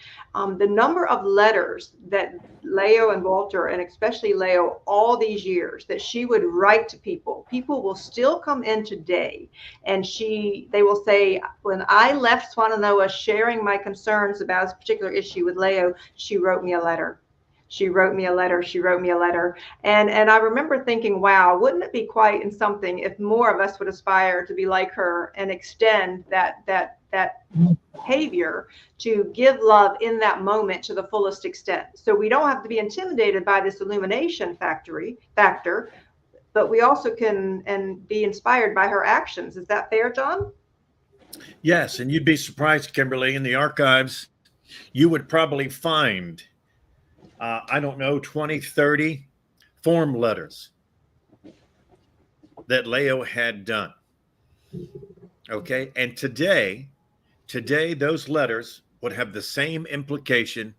The number of letters that Leo and Walter, and especially Leo, all these years that she would write to people will still come in today. And they will say, when I left Swananoa sharing my concerns about a particular issue with Leo, she wrote me a letter. She wrote me a letter. She wrote me a letter. And I remember thinking, wow, wouldn't it be quite something if more of us would aspire to be like her and extend that behavior to give love in that moment to the fullest extent. So we don't have to be intimidated by this illumination factor, but we also can and be inspired by her actions. Is that fair, John? Yes. And you'd be surprised, Kimberly, in the archives, you would probably find, 20, 30 form letters that Leo had done. Okay. And today, those letters would have the same implication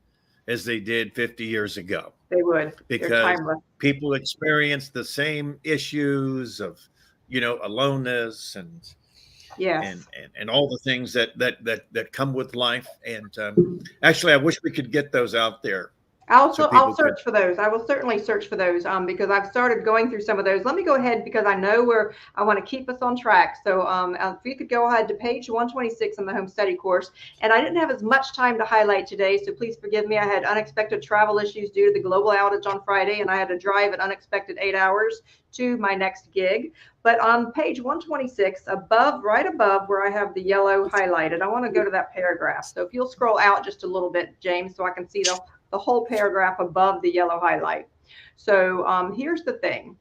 as they did 50 years ago. They would. Because people experience the same issues of, aloneness and yes, and all the things that come with life. And actually, I wish we could get those out there. I'll search for those. I will certainly search for those because I've started going through some of those. Let me go ahead because I know I want to keep us on track. So if you could go ahead to page 126 in the home study course. And I didn't have as much time to highlight today, so please forgive me. I had unexpected travel issues due to the global outage on Friday, and I had to drive an unexpected 8 hours to my next gig. But on page 126, right above where I have the yellow highlighted, I want to go to that paragraph. So if you'll scroll out just a little bit, James, so I can see the whole paragraph above the yellow highlight. So here's the thing.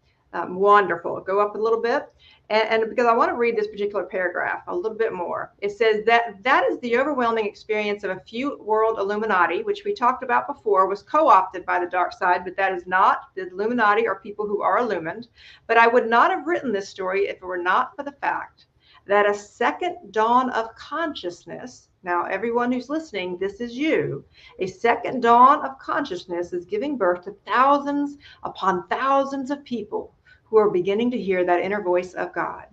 Wonderful. Go up a little bit. And because I want to read this particular paragraph a little bit more, it says that is the overwhelming experience of a few world Illuminati, which we talked about before, was co-opted by the dark side, but that is not. The Illuminati are people who are illumined. But I would not have written this story if it were not for the fact that a second dawn of consciousness, now everyone who's listening, this is you, a second dawn of consciousness is giving birth to thousands upon thousands of people who are beginning to hear that inner voice of God,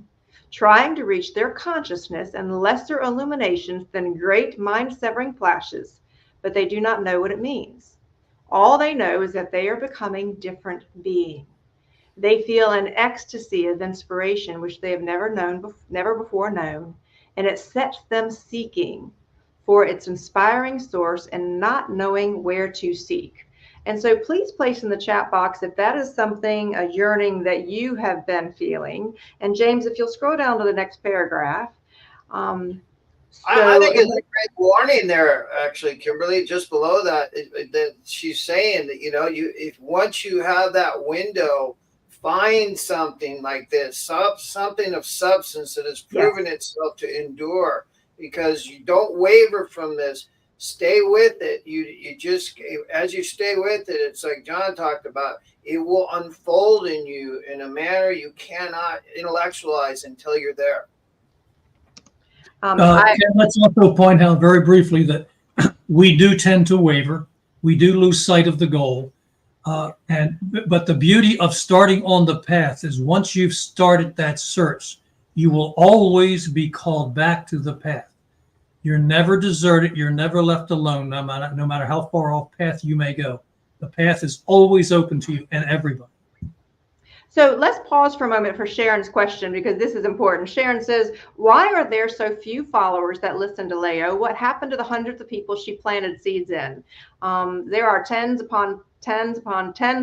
trying to reach their consciousness and lesser illuminations than great mind-severing flashes, but they do not know what it means. All they know is that they are becoming different beings. They feel an ecstasy of inspiration which they have never before known, and it sets them seeking for its inspiring source and not knowing where to seek. And so please place in the chat box if that is something, a yearning that you have been feeling. And James, if you'll scroll down to the next paragraph. I think it's a great warning there, actually, Kimberly, just below that, that she's saying that, if once you have that window, find something like this, something of substance that has proven itself to endure, because you don't waver from this. Stay with it. You just, as you stay with it, it's like John talked about, it will unfold in you in a manner you cannot intellectualize until you're there. Let's also point out very briefly that we do tend to waver. We do lose sight of the goal. But the beauty of starting on the path is once you've started that search, you will always be called back to the path. You're never deserted. You're never left alone, no matter how far off path you may go. The path is always open to you and everybody. So let's pause for a moment for Sharon's question, because this is important. Sharon says, why are there so few followers that listen to Leo? What happened to the hundreds of people she planted seeds in? There are tens upon tens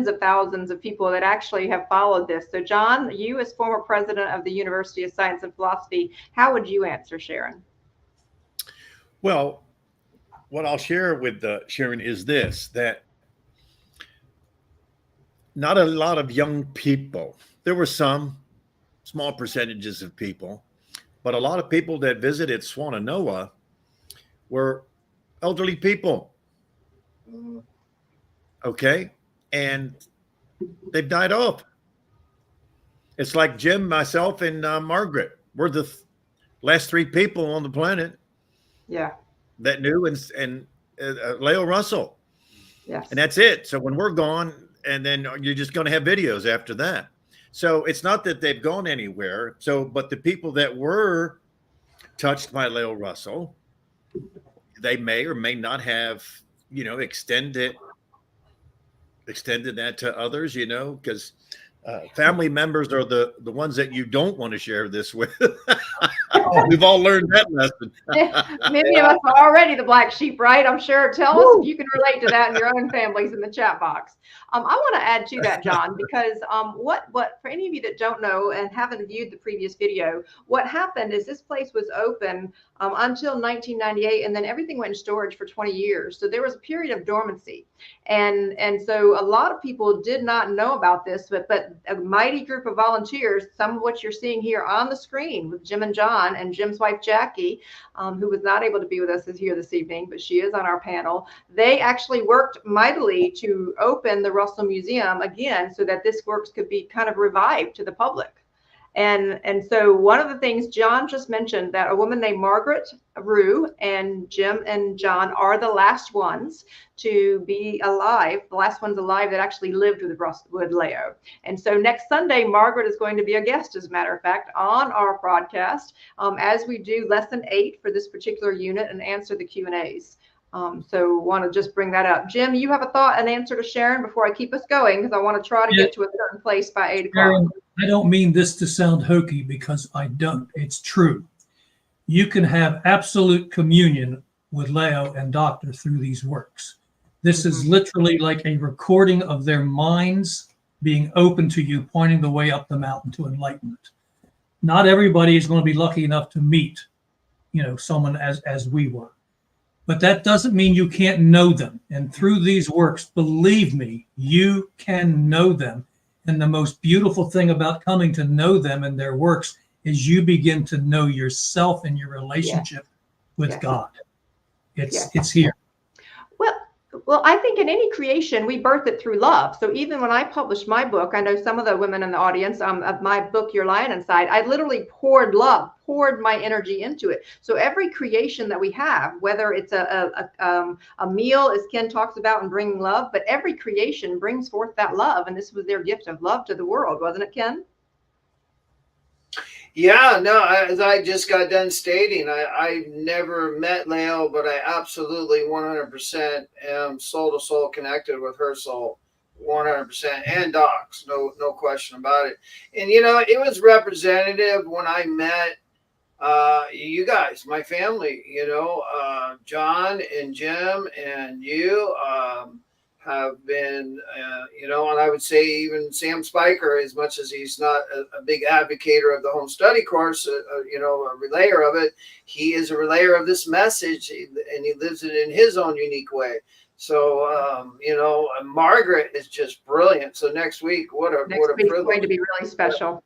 of thousands of people that actually have followed this. So John, you as former president of the University of Science and Philosophy, how would you answer Sharon? Well, what I'll share with Sharon is this, that not a lot of young people, there were some small percentages of people, but a lot of people that visited Swannanoa were elderly people. Okay. And they've died off. It's like Jim, myself, and Margaret. We're the last three people on the planet. Yeah. That knew and Leo Russell. Yes. And that's it. So when we're gone, and then you're just going to have videos after that. So it's not that they've gone anywhere. So, but the people that were touched by Leo Russell, they may or may not have, extended that to others, because family members are the ones that you don't want to share this with. We've all learned that lesson. Many of us are already the black sheep, right? I'm sure. Tell us if you can relate to that in your own families in the chat box. I want to add to that, John, because what for any of you that don't know and haven't viewed the previous video, what happened is this place was open until 1998, and then everything went in storage for 20 years. So there was a period of dormancy. And so a lot of people did not know about this, but a mighty group of volunteers, some of what you're seeing here on the screen with Jim and John and Jim's wife, Jackie, who was not able to be with us here this evening, but she is on our panel. They actually worked mightily to open the Russell Museum again so that this works could be kind of revived to the public. And so one of the things John just mentioned, that a woman named Margaret Rue and Jim and John are the last ones to be alive, the last ones alive that actually lived with Leo. And so next Sunday, Margaret is going to be a guest, as a matter of fact, on our broadcast as we do lesson 8 for this particular unit and answer the Q&As. So want to just bring that up. Jim, you have a thought and answer to Sharon before I keep us going, because I want to try to get to a certain place by 8 o'clock. I don't mean this to sound hokey, because I don't. It's true. You can have absolute communion with Leo and Doctor through these works. This is literally like a recording of their minds being open to you, pointing the way up the mountain to enlightenment. Not everybody is going to be lucky enough to meet, someone as we were. But that doesn't mean you can't know them. And through these works, believe me, you can know them. And the most beautiful thing about coming to know them and their works is you begin to know yourself and your relationship with God. It's here. Well, well, I think in any creation, we birth it through love. So even when I published my book, I know some of the women in the audience of my book, Your Lion Inside, I literally poured love, poured my energy into it. So every creation that we have, whether it's a meal, as Ken talks about, and bringing love, but every creation brings forth that love. And this was their gift of love to the world, wasn't it, Ken? Yeah, no, as I just got done stating, I never met Leo, but I absolutely 100% am soul to soul connected with her soul, 100%, and Doc's, no question about it. And it was representative when I met you guys, my family. John and Jim and you. Have been, and I would say even Sam Spiker, as much as he's not a big advocator of the home study course, a relayer of it, he is a relayer of this message, and he lives it in his own unique way. So, Margaret is just brilliant. So next week, what a privilege. It's going to be really special.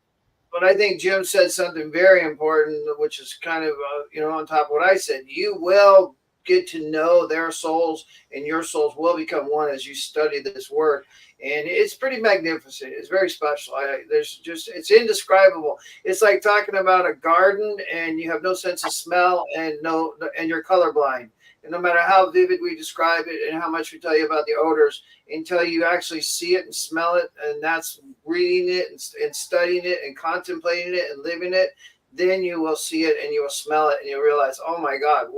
But I think Jim said something very important, which is kind of, on top of what I said. You will get to know their souls, and your souls will become one as you study this work. And it's pretty magnificent. It's very special. It's indescribable. It's like talking about a garden and you have no sense of smell and you're colorblind. And no matter how vivid we describe it and how much we tell you about the odors, until you actually see it and smell it, and that's reading it and studying it and contemplating it and living it, then you will see it and you will smell it and you'll realize, oh my God,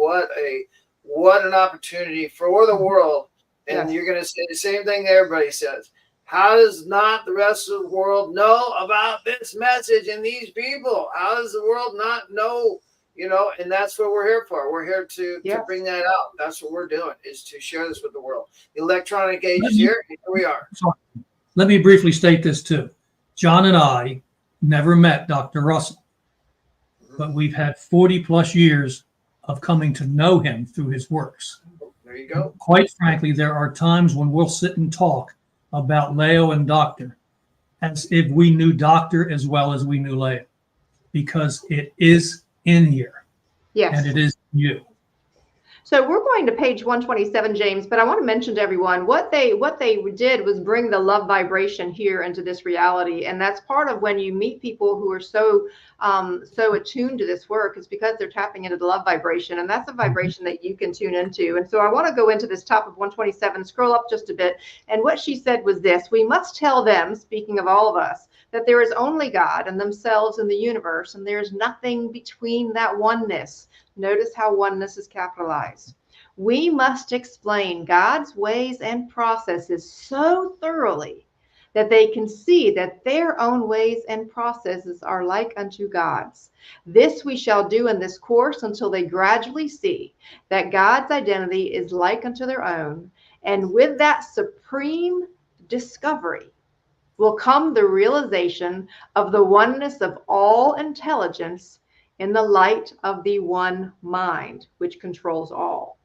what an opportunity for the world. And You're going to say the same thing everybody says. How does not the rest of the world know about this message and these people? How does the world not know? And that's what we're here for. We're here to bring that out. That's what we're doing, is to share this with the world. The electronic age is here. Here we are. Let me briefly state this too. John and I never met Dr. Russell, but we've had 40 plus years of coming to know him through his works. There you go. Quite frankly, there are times when we'll sit and talk about Leo and Doctor as if we knew Doctor as well as we knew Leo, because it is in here. Yes. And it is you. So we're going to page 127, James, but I want to mention to everyone what they did was bring the love vibration here into this reality. And that's part of when you meet people who are so attuned to this work, is because they're tapping into the love vibration. And that's a vibration that you can tune into. And so I want to go into this top of 127, scroll up just a bit. And what she said was this: we must tell them, speaking of all of us, that there is only God and themselves in the universe, and there's nothing between that oneness. Notice how oneness is capitalized. We must explain God's ways and processes so thoroughly that they can see that their own ways and processes are like unto God's. This we shall do in this course until they gradually see that God's identity is like unto their own. And with that supreme discovery will come the realization of the oneness of all intelligence in the light of the one mind, which controls all.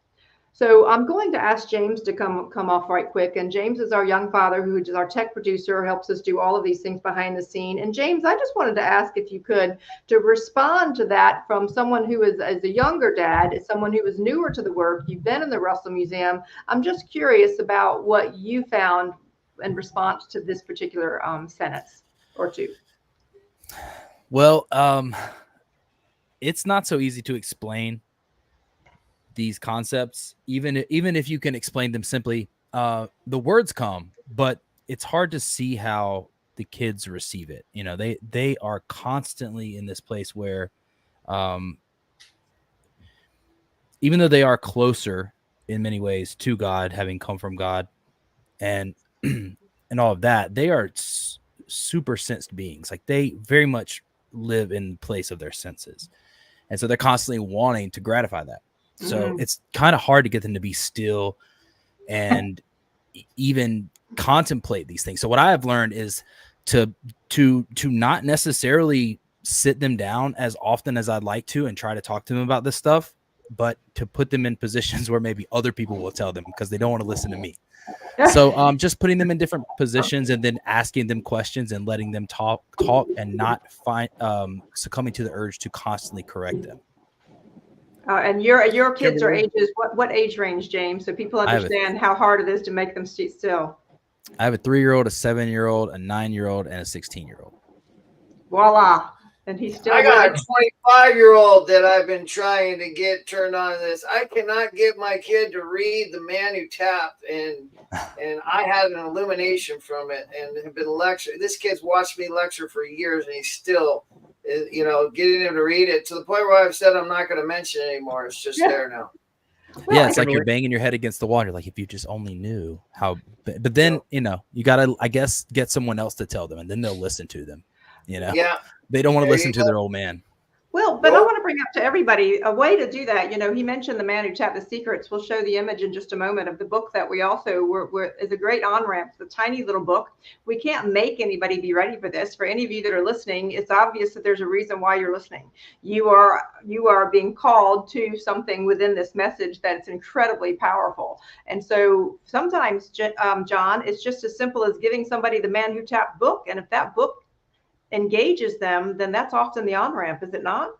So I'm going to ask James to come off right quick. And James is our young father, who is our tech producer, helps us do all of these things behind the scene. And James, I just wanted to ask if you could, to respond to that from someone who is a younger dad, someone who is newer to the work. You've been in the Russell Museum. I'm just curious about what you found in response to this particular sentence or two. Well, it's not so easy to explain these concepts, even if you can explain them simply. The words come, but it's hard to see how the kids receive it. They are constantly in this place where, even though they are closer in many ways to God, having come from God, and and all of that, they are super sensed beings. Like, they very much live in place of their senses. And so they're constantly wanting to gratify that. So it's kind of hard to get them to be still and even contemplate these things. So what I have learned is to not necessarily sit them down as often as I'd like to and try to talk to them about this stuff, but to put them in positions where maybe other people will tell them because they don't want to listen to me. So just putting them in different positions and then asking them questions and letting them talk and not succumbing to the urge to constantly correct them. And your kids are Kimberly? ages, what age range, James? So people I have understand how hard it is to make them sit still. I have a 3-year-old, a 7-year-old, a 9-year-old, and a 16-year-old. Voila. And he's still I got a willing. 25-year-old that I've been trying to get turned on to this. I cannot get my kid to read The Man Who Tapped, and I had an illumination from it and have been lecturing. This kid's watched me lecture for years, and he's still, getting him to read it to the point where I've said I'm not going to mention it anymore. It's just there now. Well, Yeah, it's like you're banging your head against the wall. You're like, if you just only knew how. But then, you got to, I guess, get someone else to tell them, and then they'll listen to them. Yeah. They don't want to listen to their old man. Well, but I want to bring up to everybody a way to do that. He mentioned The Man Who Tapped the Secrets. We'll show the image in just a moment of the book that we also is a great on-ramp. It's a tiny little book. We can't make anybody be ready for this. For any of you that are listening, it's obvious that there's a reason why you're listening. You are being called to something within this message that's incredibly powerful. And so sometimes, John, it's just as simple as giving somebody The Man Who Tapped book. And if that book engages them, then that's often the on-ramp, is it not?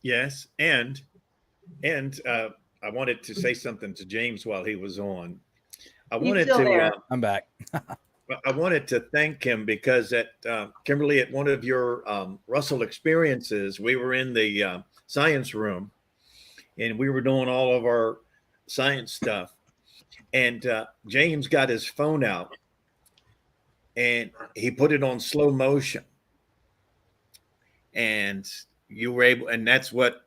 Yes. And I wanted to say something to James while he was on. I'm back. I wanted to thank him because at Kimberly, at one of your Russell experiences, we were in the science room and we were doing all of our science stuff. And James got his phone out and he put it on slow motion. And you were able, and that's what,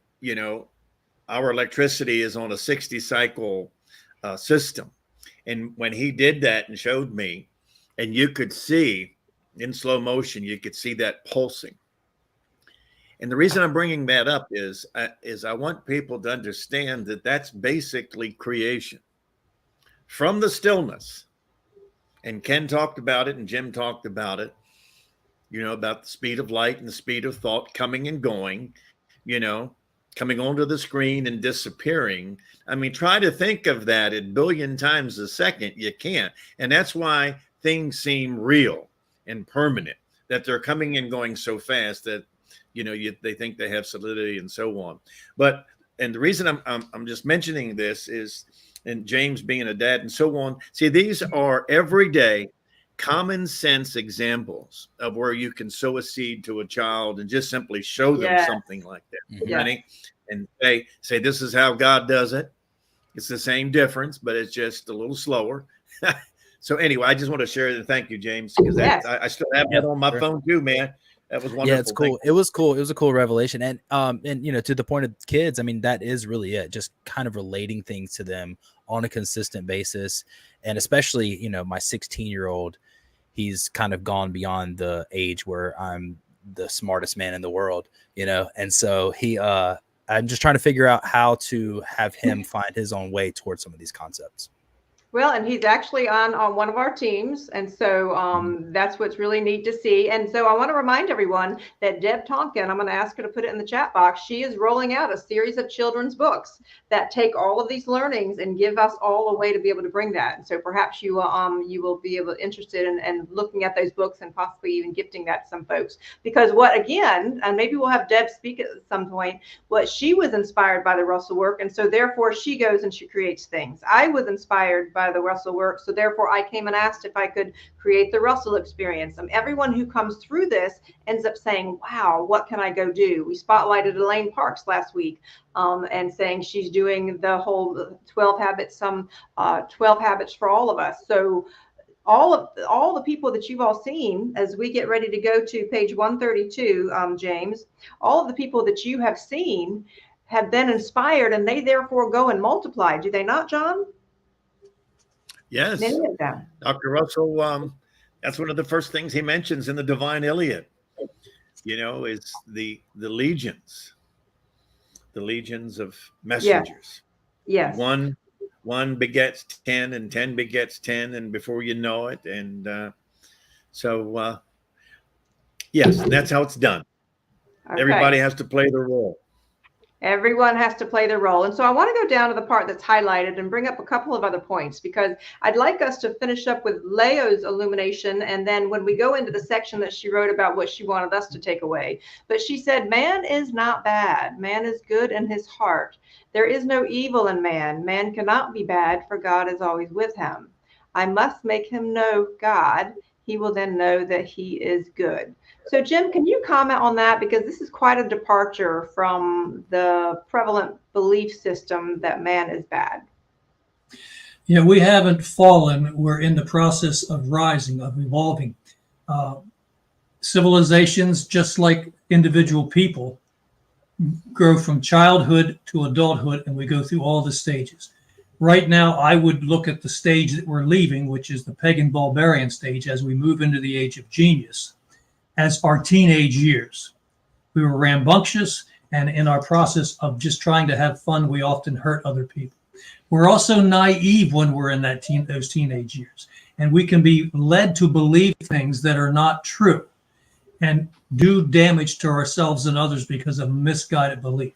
our electricity is on a 60 cycle system. And when he did that and showed me, and you could see in slow motion, you could see that pulsing. And the reason I'm bringing that up is I want people to understand that that's basically creation from the stillness. And Ken talked about it and Jim talked about it, about the speed of light and the speed of thought coming and going, coming onto the screen and disappearing. I mean, try to think of that a billion times a second. You can't. And that's why things seem real and permanent, that they're coming and going so fast that, they think they have solidity and so on. And the reason I'm just mentioning this is, and James being a dad and so on, see, these are everyday common sense examples of where you can sow a seed to a child and just simply show them something like that. Yeah. And say, this is how God does it. It's the same difference, but it's just a little slower. So anyway, I just want to share it and thank you, James, because I still have that on my phone too, man. That was wonderful. Yeah, it's cool. It was cool. It was a cool revelation. And to the point of kids, I mean, that is really it. Just kind of relating things to them on a consistent basis. And especially, my 16-year-old, he's kind of gone beyond the age where I'm the smartest man in the world, and so I'm just trying to figure out how to have him find his own way towards some of these concepts. Well, and he's actually on one of our teams. And so that's what's really neat to see. And so I want to remind everyone that Deb Tonkin, I'm going to ask her to put it in the chat box. She is rolling out a series of children's books that take all of these learnings and give us all a way to be able to bring that. And so perhaps you will be interested in looking at those books and possibly even gifting that to some folks. Because and maybe we'll have Deb speak at some point, she was inspired by the Russell work. And so therefore she goes and she creates things. I was inspired by the Russell work. So therefore I came and asked if I could create the Russell experience. Everyone who comes through this ends up saying, wow, what can I go do? We spotlighted Elaine Parks last week and saying she's doing the whole 12 habits, 12 habits for all of us. So all the people that you've all seen, as we get ready to go to page 132, James, all of the people that you have seen have been inspired and they therefore go and multiply. Do they not, John? Yes. Many of them. Dr. Russell, that's one of the first things he mentions in the Divine Iliad, is the legions of messengers. Yes. One begets 10 and 10 begets 10. And before you know it. And yes, that's how it's done. Okay. Everybody has to play their role. Everyone has to play their role. And so I want to go down to the part that's highlighted and bring up a couple of other points, because I'd like us to finish up with Leo's illumination. And then when we go into the section that she wrote about what she wanted us to take away. But she said, man is not bad. Man is good in his heart. There is no evil in man. Man cannot be bad, for God is always with him. I must make him know God. He will then know that he is good. So, Jim, can you comment on that? Because this is quite a departure from the prevalent belief system that man is bad. Yeah, we haven't fallen. We're in the process of rising, of evolving. Civilizations, just like individual people, grow from childhood to adulthood, and we go through all the stages. Right now, I would look at the stage that we're leaving, which is the pagan barbarian stage, as we move into the age of genius, as our teenage years. We were rambunctious, and in our process of just trying to have fun, we often hurt other people. We're also naive when we're in those teenage years, and we can be led to believe things that are not true and do damage to ourselves and others because of misguided belief.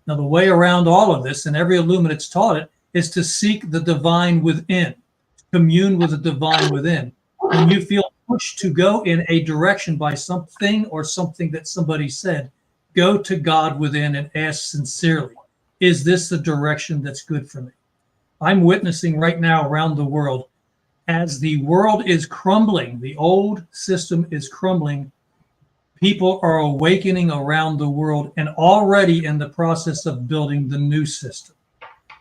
Now, the way around all of this, and every Illuminate's taught it, is to seek the divine within, commune with the divine within. When you feel pushed to go in a direction by something or something that somebody said, go to God within and ask sincerely, is this the direction that's good for me? I'm witnessing right now around the world, as the world is crumbling, the old system is crumbling, people are awakening around the world and already in the process of building the new system.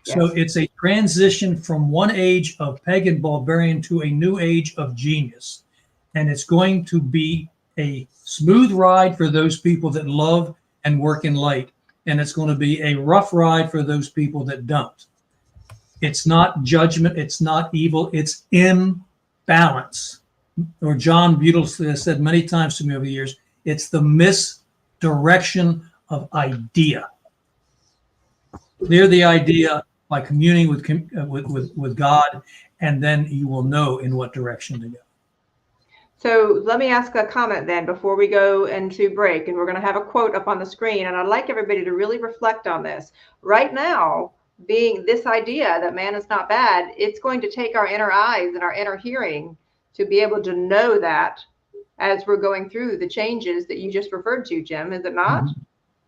Yes. So it's a transition from one age of pagan barbarian to a new age of genius. And it's going to be a smooth ride for those people that love and work in light. And it's going to be a rough ride for those people that don't. It's not judgment. It's not evil. It's imbalance. Or John beautifully has said many times to me over the years, it's the misdirection of idea. Clear the idea by communing with God, and then you will know in what direction to go. So let me ask a comment then before we go into break, and we're going to have a quote up on the screen, and I'd like everybody to really reflect on this. Right now, being this idea that man is not bad, it's going to take our inner eyes and our inner hearing to be able to know that as we're going through the changes that you just referred to, Jim, is it not? Mm-hmm.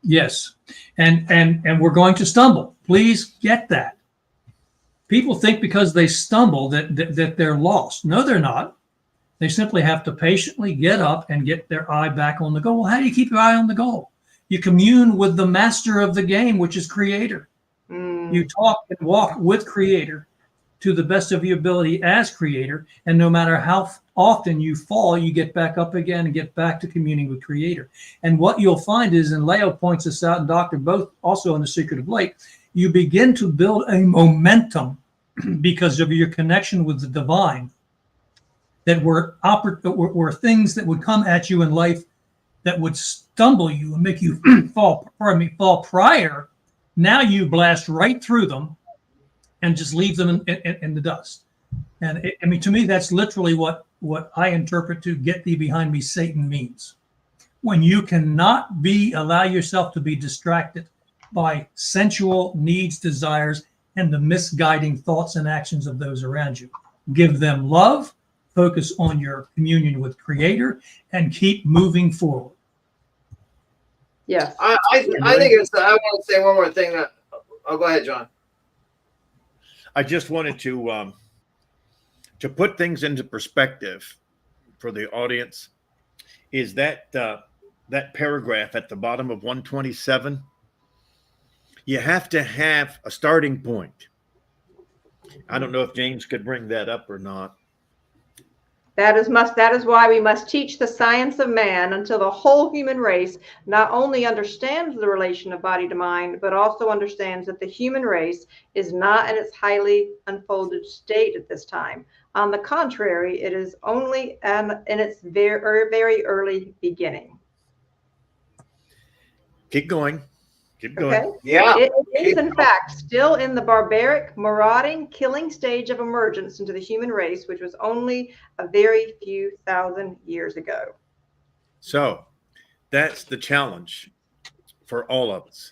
Yes. And we're going to stumble. Please get that. People think because they stumble that they're lost. No, they're not. They simply have to patiently get up and get their eye back on the goal. Well, how do you keep your eye on the goal? You commune with the master of the game, which is Creator. You talk and walk with Creator to the best of your ability as Creator. And no matter how often you fall, you get back up again and get back to communing with Creator. And what you'll find is, and Leo points this out, and Dr. Both also in The Secret of Light, you begin to build a momentum because of your connection with the divine, that were things that would come at you in life that would stumble you and make you fall prior. Now you blast right through them and just leave them in the dust. And I mean, to me, that's literally what I interpret to "get thee behind me, Satan" means. When you cannot allow yourself to be distracted by sensual needs, desires, and the misguiding thoughts and actions of those around you. Give them love, focus on your communion with Creator, and keep moving forward. Yes. I think it's, I want to say one more thing. Oh, go ahead, John. I just wanted to put things into perspective for the audience. Is that paragraph at the bottom of 127? You have to have a starting point. I don't know if James could bring that up or not. That is why we must teach the science of man until the whole human race not only understands the relation of body to mind, but also understands that the human race is not in its highly unfolded state at this time. On the contrary, it is only in its very, very early beginning. Keep going. Keep going. Okay. Yeah. It is, in fact, still in the barbaric, marauding, killing stage of emergence into the human race, which was only a very few thousand years ago. So that's the challenge for all of us,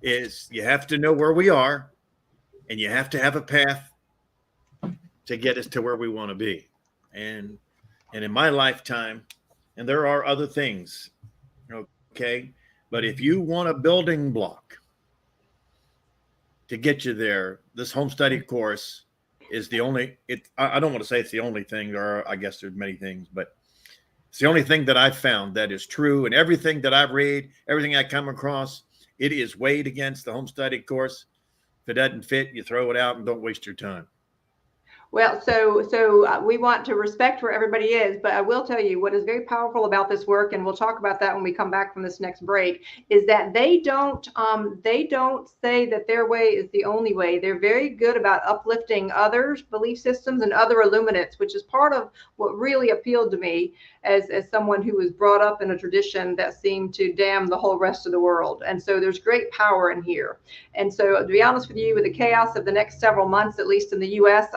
is you have to know where we are, and you have to have a path to get us to where we want to be. And in my lifetime, and there are other things, okay, but if you want a building block to get you there, this home study course is the only. I don't want to say it's the only thing. I guess there's many things, but it's the only thing that I've found that is true. And everything that I've read, everything I come across, it is weighed against the home study course. If it doesn't fit, you throw it out and don't waste your time. Well, so we want to respect where everybody is, but I will tell you what is very powerful about this work, and we'll talk about that when we come back from this next break, is that they don't say that their way is the only way. They're very good about uplifting others' belief systems and other illuminates, which is part of what really appealed to me as someone who was brought up in a tradition that seemed to damn the whole rest of the world. And so there's great power in here. And so to be honest with you, with the chaos of the next several months, at least in the US,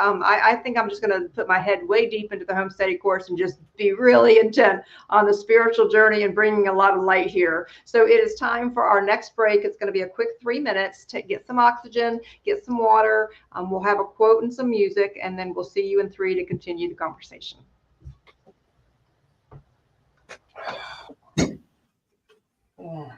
I think I'm just going to put my head way deep into the home study course and just be really intent on the spiritual journey and bringing a lot of light here. So it is time for our next break. It's going to be a quick 3 minutes to get some oxygen, get some water. We'll have a quote and some music, and then we'll see you in 3 to continue the conversation. Oh.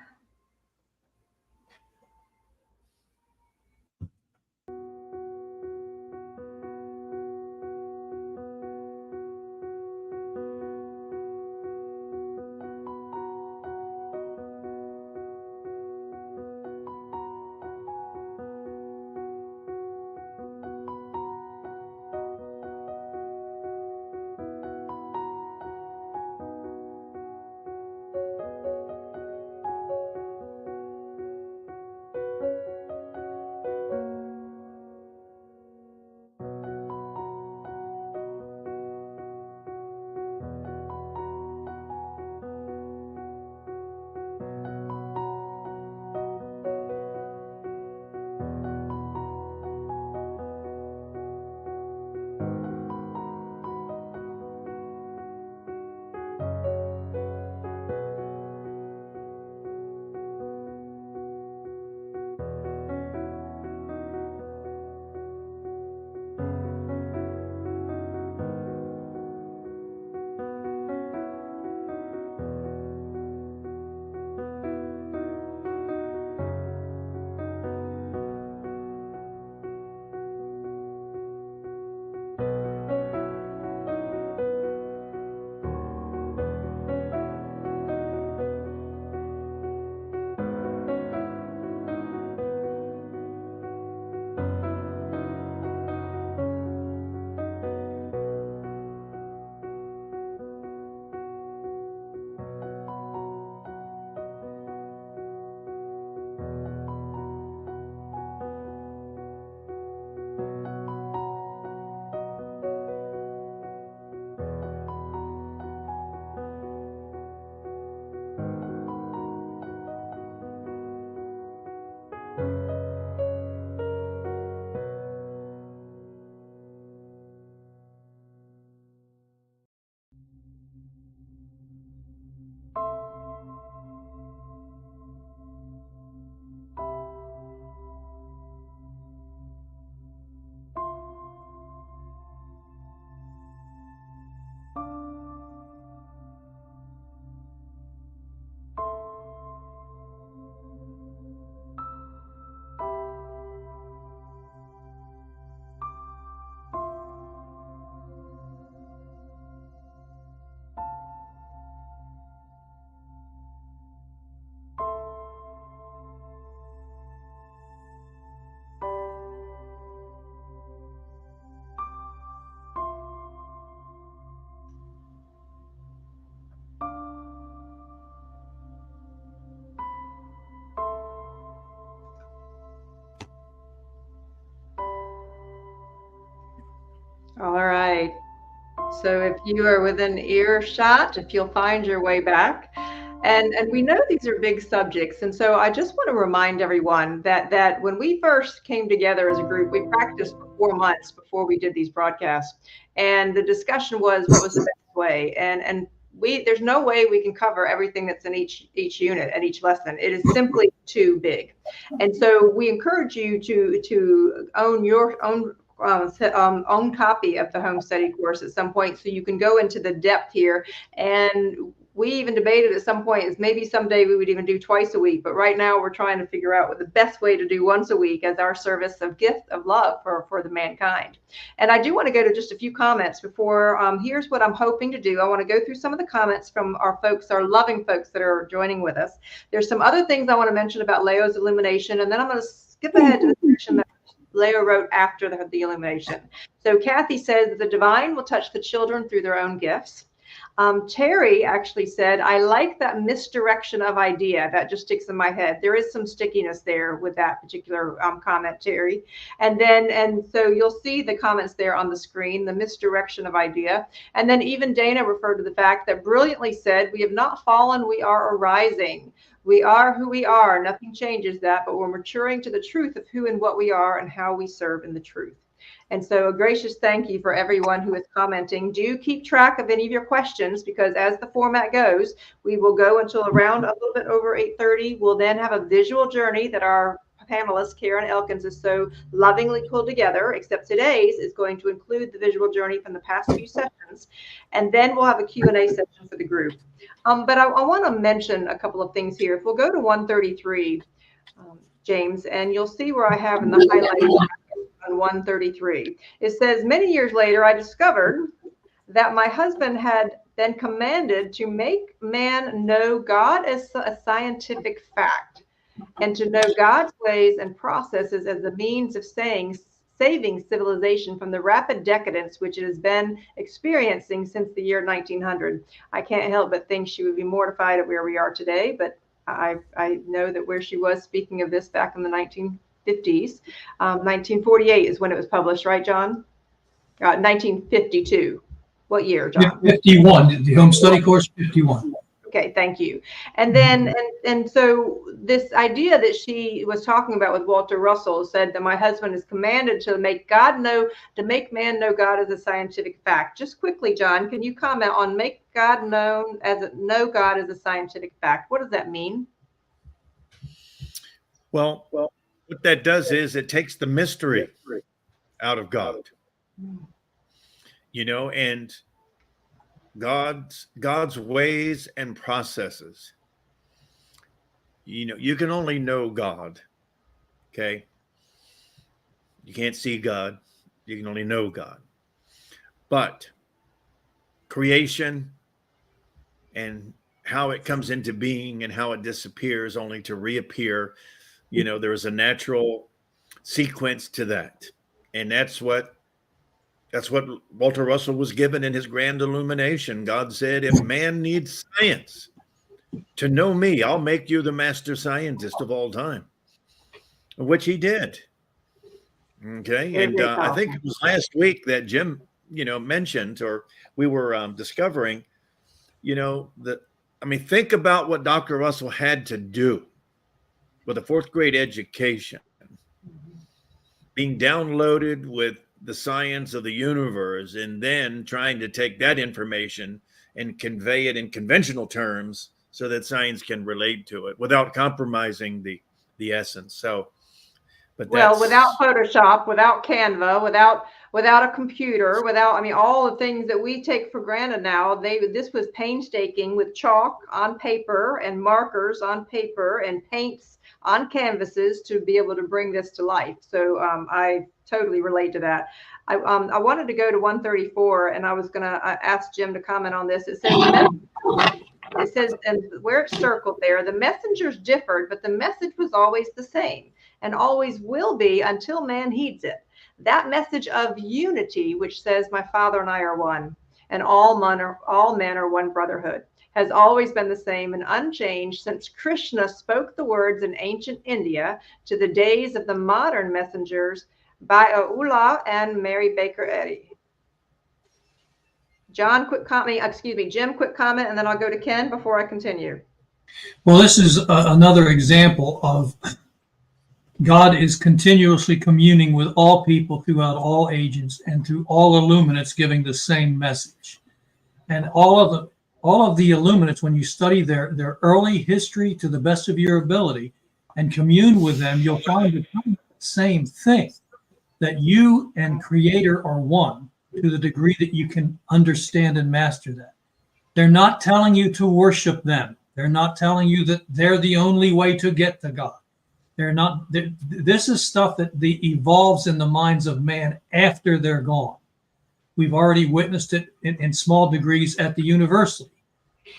All right. So if you are within earshot, if you'll find your way back. And we know these are big subjects. And so I just want to remind everyone that when we first came together as a group, we practiced for 4 months before we did these broadcasts. And the discussion was what was the best way. And there's no way we can cover everything that's in each unit and each lesson. It is simply too big. And so we encourage you to own your own own copy of the home study course at some point, so you can go into the depth here. And we even debated at some point is maybe someday we would even do twice a week, but right now we're trying to figure out what the best way to do once a week as our service of gift of love for the mankind. And I do want to go to just a few comments before. Here's what I'm hoping to do. I want to go through some of the comments from our folks, our loving folks that are joining with us. There's some other things I want to mention about Leo's illumination, and then I'm going to skip ahead to the section that Leo wrote after the illumination. So Kathy says the divine will touch the children through their own gifts. Terry actually said, I like that misdirection of idea. That just sticks in my head. There is some stickiness there with that particular comment, Terry. And so you'll see the comments there on the screen, the misdirection of idea. And then even Dana referred to the fact that brilliantly said, we have not fallen, we are arising. We are who we are. Nothing changes that, but we're maturing to the truth of who and what we are and how we serve in the truth. And so a gracious thank you for everyone who is commenting. Do keep track of any of your questions, because as the format goes, we will go until around a little bit over 8:30. We'll then have a visual journey that our panelist, Karen Elkins, is so lovingly pulled together, except today's is going to include the visual journey from the past few sessions. And then we'll have a Q&A session for the group. But I want to mention a couple of things here. If we'll go to 133, James, and you'll see where I have in the highlights on 133. It says, many years later, I discovered that my husband had been commanded to make man know God as a scientific fact, and to know God's ways and processes as a means of saving civilization from the rapid decadence which it has been experiencing since the year 1900. I can't help but think she would be mortified at where we are today, but I know that where she was speaking of this back in the 1950s, 1948 is when it was published, right, John? 1952. What year, John? 51. The home study course, 51. Okay, thank you. And then, and so this idea that she was talking about with Walter Russell said that my husband is commanded to make man know God as a scientific fact. Just quickly, John, can you comment on know God as a scientific fact? What does that mean? Well, what that does is it takes the mystery out of God, and God's ways and processes. You can only know God. Okay. You can't see God. You can only know God. But creation and how it comes into being and how it disappears only to reappear, there is a natural sequence to that. And that's what Walter Russell was given in his grand illumination. God said, if man needs science to know me, I'll make you the master scientist of all time, which he did. Okay. And I think it was last week that Jim, mentioned, or we were discovering, think about what Dr. Russell had to do with a fourth grade education, being downloaded with the science of the universe, and then trying to take that information and convey it in conventional terms so that science can relate to it without compromising the essence. So, but without Photoshop, without Canva, without a computer, all the things that we take for granted now, this was painstaking with chalk on paper and markers on paper and paints on canvases to be able to bring this to life. So I totally relate to that. I wanted to go to 134, and I was going to ask Jim to comment on this. It says, and where it's circled there, the messengers differed, but the message was always the same and always will be until man heeds it. That message of unity, which says, my Father and I are one, and all men are one brotherhood, has always been the same and unchanged since Krishna spoke the words in ancient India to the days of the modern messengers by Ullah and Mary Baker Eddy. Jim, quick comment, and then I'll go to Ken before I continue. Well, this is another example of God is continuously communing with all people throughout all ages and through all illuminates, giving the same message. And all of all of the Illuminates, when you study their early history to the best of your ability and commune with them, you'll find the same thing, that you and Creator are one to the degree that you can understand and master that. They're not telling you to worship them. They're not telling you that they're the only way to get to God. They're not. This is stuff that evolves in the minds of man after they're gone. We've already witnessed it in small degrees at the university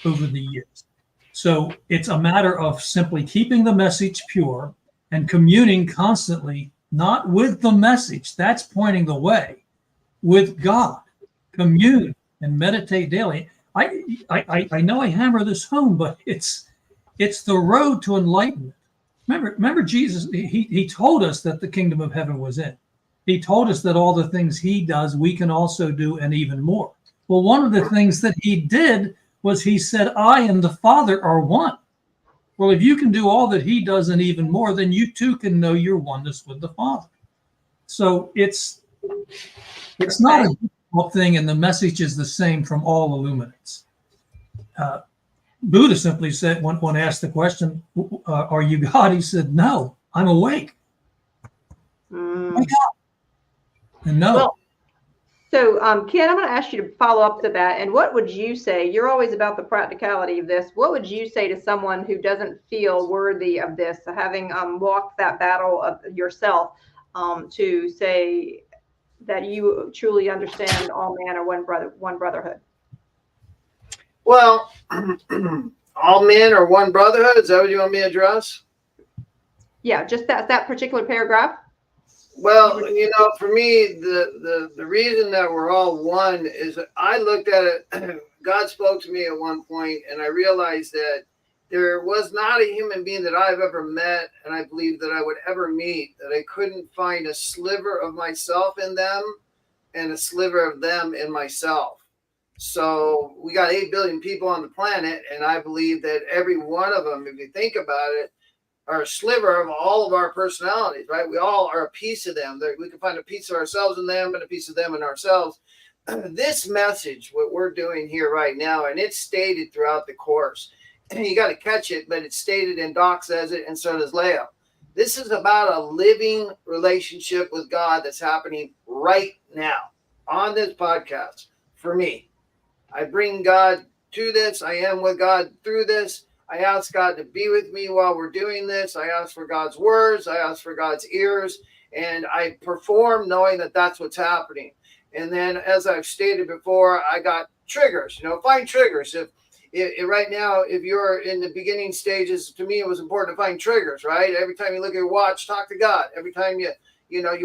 over the years. So it's a matter of simply keeping the message pure and communing constantly, not with the message, that's pointing the way, with God. Commune and meditate daily. I know I hammer this home, but it's the road to enlightenment. Remember Jesus, he told us that the kingdom of heaven was in. He told us that all the things he does, we can also do, and even more. Well, one of the things that he did was he said, I and the Father are one. Well, if you can do all that he does and even more, then you too can know your oneness with the Father. So it's not a difficult thing, and the message is the same from all Illuminates. Buddha simply said, when asked the question, are you God? He said, no, I'm awake. Mm. And no. Well, so Ken, I'm going to ask you to follow up to that. And what would you say? You're always about the practicality of this. What would you say to someone who doesn't feel worthy of this, having walked that battle of yourself, to say that you truly understand all man are one brotherhood? Well, all men are one brotherhood. Is that what you want me to address? Yeah, just that particular paragraph. Well, for me, the reason that we're all one is I looked at it. God spoke to me at one point, and I realized that there was not a human being that I've ever met, and I believe that I would ever meet, that I couldn't find a sliver of myself in them and a sliver of them in myself. So we got 8 billion people on the planet, and I believe that every one of them, if you think about it, are a sliver of all of our personalities, right? We all are a piece of them. We can find a piece of ourselves in them and a piece of them in ourselves. This message, what we're doing here right now, and it's stated throughout the course, and you got to catch it, but it's stated, and Doc says it, and so does Leo. This is about a living relationship with God that's happening right now on this podcast for me. I bring God to this. I am with God through this. I ask God to be with me while we're doing this. I ask for God's words. I ask for God's ears. And I perform knowing that that's what's happening. And then, as I've stated before, I got triggers. Find triggers. If right now, if you're in the beginning stages, to me, it was important to find triggers, right? Every time you look at your watch, talk to God. Every time you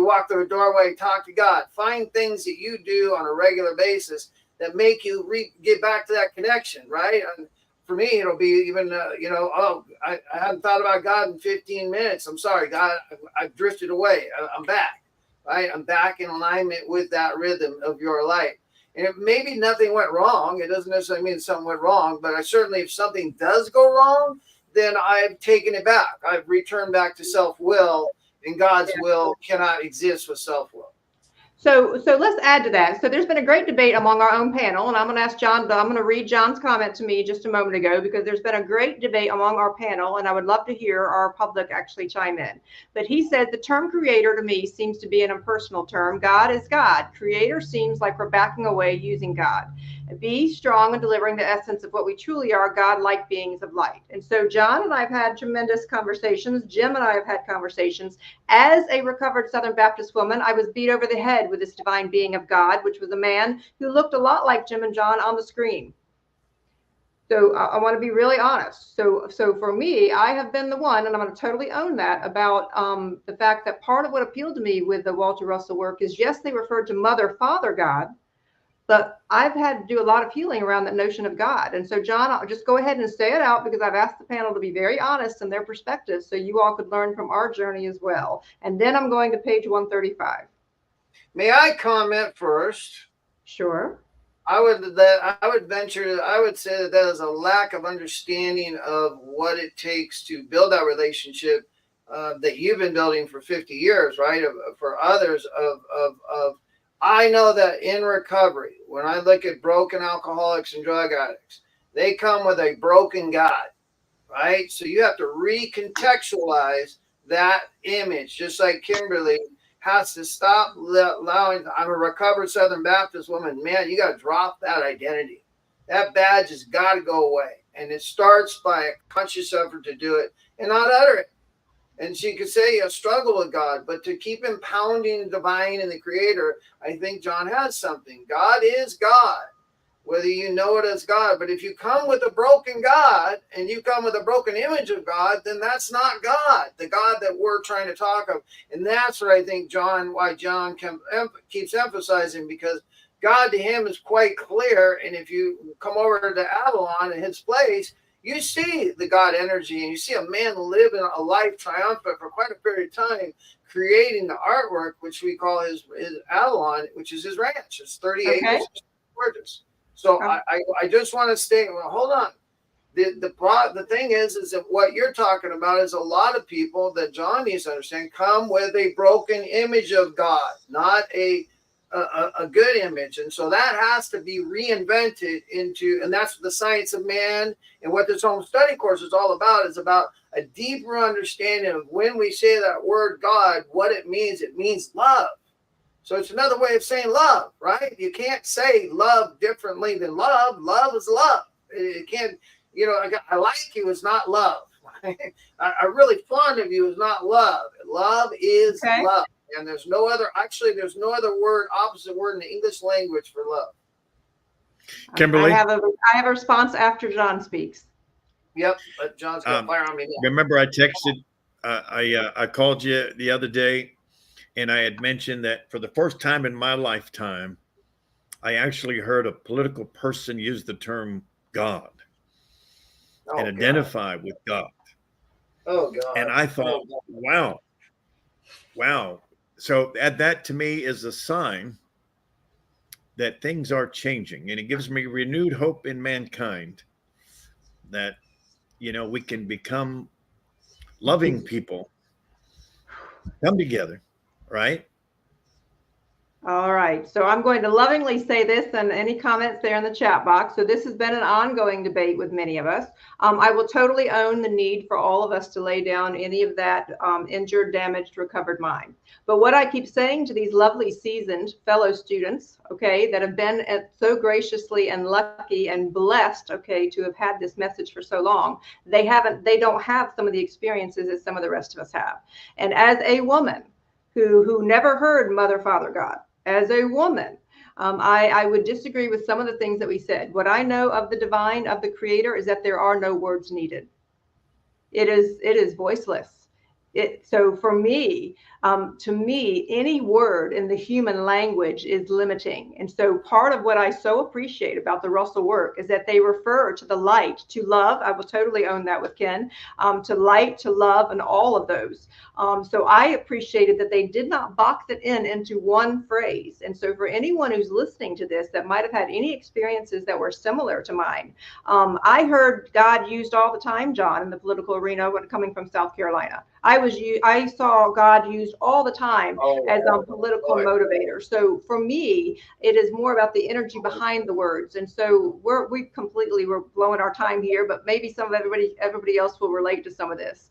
walk through a doorway, talk to God. Find things that you do on a regular basis that make you get back to that connection, right? And for me, it'll be even, I hadn't thought about God in 15 minutes. I'm sorry, God, I've drifted away. I'm back, right? I'm back in alignment with that rhythm of your life. And if maybe nothing went wrong, it doesn't necessarily mean something went wrong, but if something does go wrong, then I've taken it back. I've returned back to self-will, and God's will cannot exist with self-will. So let's add to that. So there's been a great debate among our own panel, and I'm going to ask John. I'm going to read John's comment to me just a moment ago, because there's been a great debate among our panel, and I would love to hear our public actually chime in. But he said the term creator to me seems to be an impersonal term. God is God. Creator seems like we're backing away using God. Be strong in delivering the essence of what we truly are, God-like beings of light. And so John and I have had tremendous conversations. Jim and I have had conversations. As a recovered Southern Baptist woman, I was beat over the head with this divine being of God, which was a man who looked a lot like Jim and John on the screen. So I want to be really honest. So for me, I have been the one, and I'm going to totally own that, about the fact that part of what appealed to me with the Walter Russell work is, yes, they referred to Mother, Father, God, but I've had to do a lot of healing around that notion of God. And so, John, I'll just go ahead and say it out, because I've asked the panel to be very honest in their perspective, so you all could learn from our journey as well. And then I'm going to page 135. May I comment first? Sure. I would say that is a lack of understanding of what it takes to build that relationship that you've been building for 50 years, right? For others I know that in recovery, when I look at broken alcoholics and drug addicts, they come with a broken God, right? So you have to recontextualize that image, just like Kimberly has to stop allowing, I'm a recovered Southern Baptist woman. Man, you got to drop that identity. That badge has got to go away. And it starts by a conscious effort to do it and not utter it. And she could say, you struggle with God, but to keep impounding the divine and the creator, I think John has something. God is God, whether you know it as God. But if you come with a broken God and you come with a broken image of God, then that's not God, the God that we're trying to talk of. And that's what I think why John keeps emphasizing, because God to him is quite clear. And if you come over to Avalon in his place, you see the God energy, and you see a man living a life triumphant for quite a period of time, creating the artwork, which we call his Avalon, which is his ranch. It's 30 acres. It's gorgeous. So I just want to state, well, hold on. The thing is that what you're talking about is a lot of people that John needs to understand come with a broken image of God, not a good image. And so that has to be reinvented into, and that's the science of man. And what this home study course is all about is about a deeper understanding of when we say that word God, what it means. It means love. So it's another way of saying love, right? You can't say love differently than love. Love is love. It can't, I like you is not love. I really fond of you is not love. Love is love. And there's no other word, opposite word in the English language for love. Kimberly? I have a response after John speaks. Yep, but John's got fire on me now. Remember I texted, I called you the other day, and I had mentioned that for the first time in my lifetime, I actually heard a political person use the term God and identify with God. Oh, God. And I thought, wow. So that to me is a sign that things are changing, and it gives me renewed hope in mankind that, we can become loving people, come together, right? All right. So I'm going to lovingly say this, and any comments there in the chat box. So this has been an ongoing debate with many of us. I will totally own the need for all of us to lay down any of that injured, damaged, recovered mind. But what I keep saying to these lovely seasoned fellow students, okay, that have been so graciously and lucky and blessed, okay, to have had this message for so long, they don't have some of the experiences that some of the rest of us have. And as a woman who never heard Mother, Father, God, as a woman, I would disagree with some of the things that we said. What I know of the divine, of the creator, is that there are no words needed. It is voiceless. So for me, to me, any word in the human language is limiting. And so part of what I so appreciate about the Russell work is that they refer to the light, to love. I will totally own that with Ken, to light, to love, and all of those. So I appreciated that they did not box it into one phrase. And so for anyone who's listening to this that might have had any experiences that were similar to mine, I heard God used all the time, John, in the political arena when coming from South Carolina. I saw God used all the time as a political motivator. So for me, it is more about the energy behind the words. And so we're blowing our time here, but maybe everybody else will relate to some of this.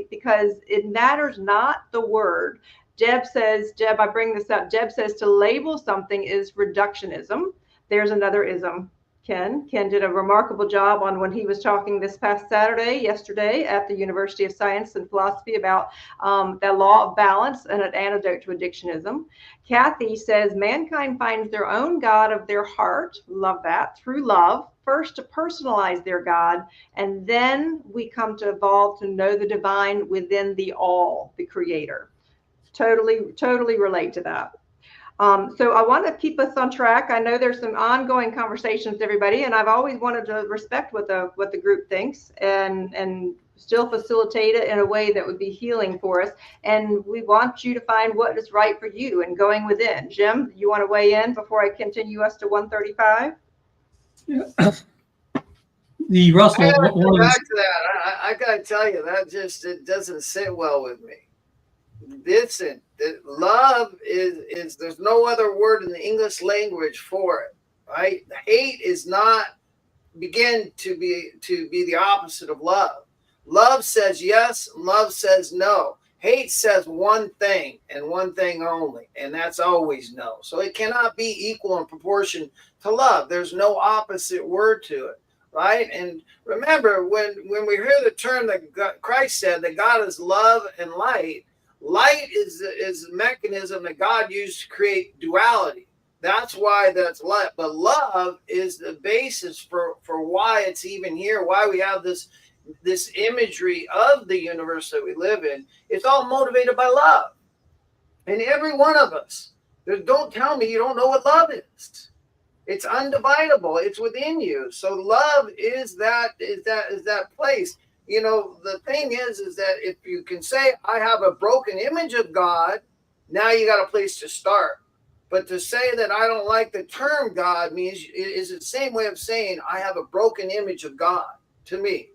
Because it matters not the word. I bring this up. Deb says to label something is reductionism. There's another ism. Ken did a remarkable job on when he was talking this past yesterday at the University of Science and Philosophy about the law of balance and an antidote to addictionism. Kathy says mankind finds their own God of their heart, love that, through love, first to personalize their God, and then we come to evolve to know the divine within the all, the creator. Totally relate to that. So I want to keep us on track. I know there's some ongoing conversations, everybody, and I've always wanted to respect what the group thinks and still facilitate it in a way that would be healing for us. And we want you to find what is right for you and going within. Jim, you want to weigh in before I continue us to 135? Yeah. The Russell. I gotta go back to that. I gotta tell you that it doesn't sit well with me. Listen, love is there's no other word in the English language for it, right? Hate is not begin to be the opposite of love. Love says yes, love says no. Hate says one thing and one thing only, and that's always no. So it cannot be equal in proportion to love. There's no opposite word to it, right? And remember, when we hear the term that Christ said that God is love and light, light is the mechanism that God used to create duality. That's why that's light. But love is the basis for why it's even here, why we have this imagery of the universe that we live in. It's all motivated by love. And every one of us. Don't tell me you don't know what love is. It's undividable. It's within you. So love is that place. You know, the thing is that if you can say, I have a broken image of God, now you got a place to start. But to say that I don't like the term God means is the same way of saying I have a broken image of God to me.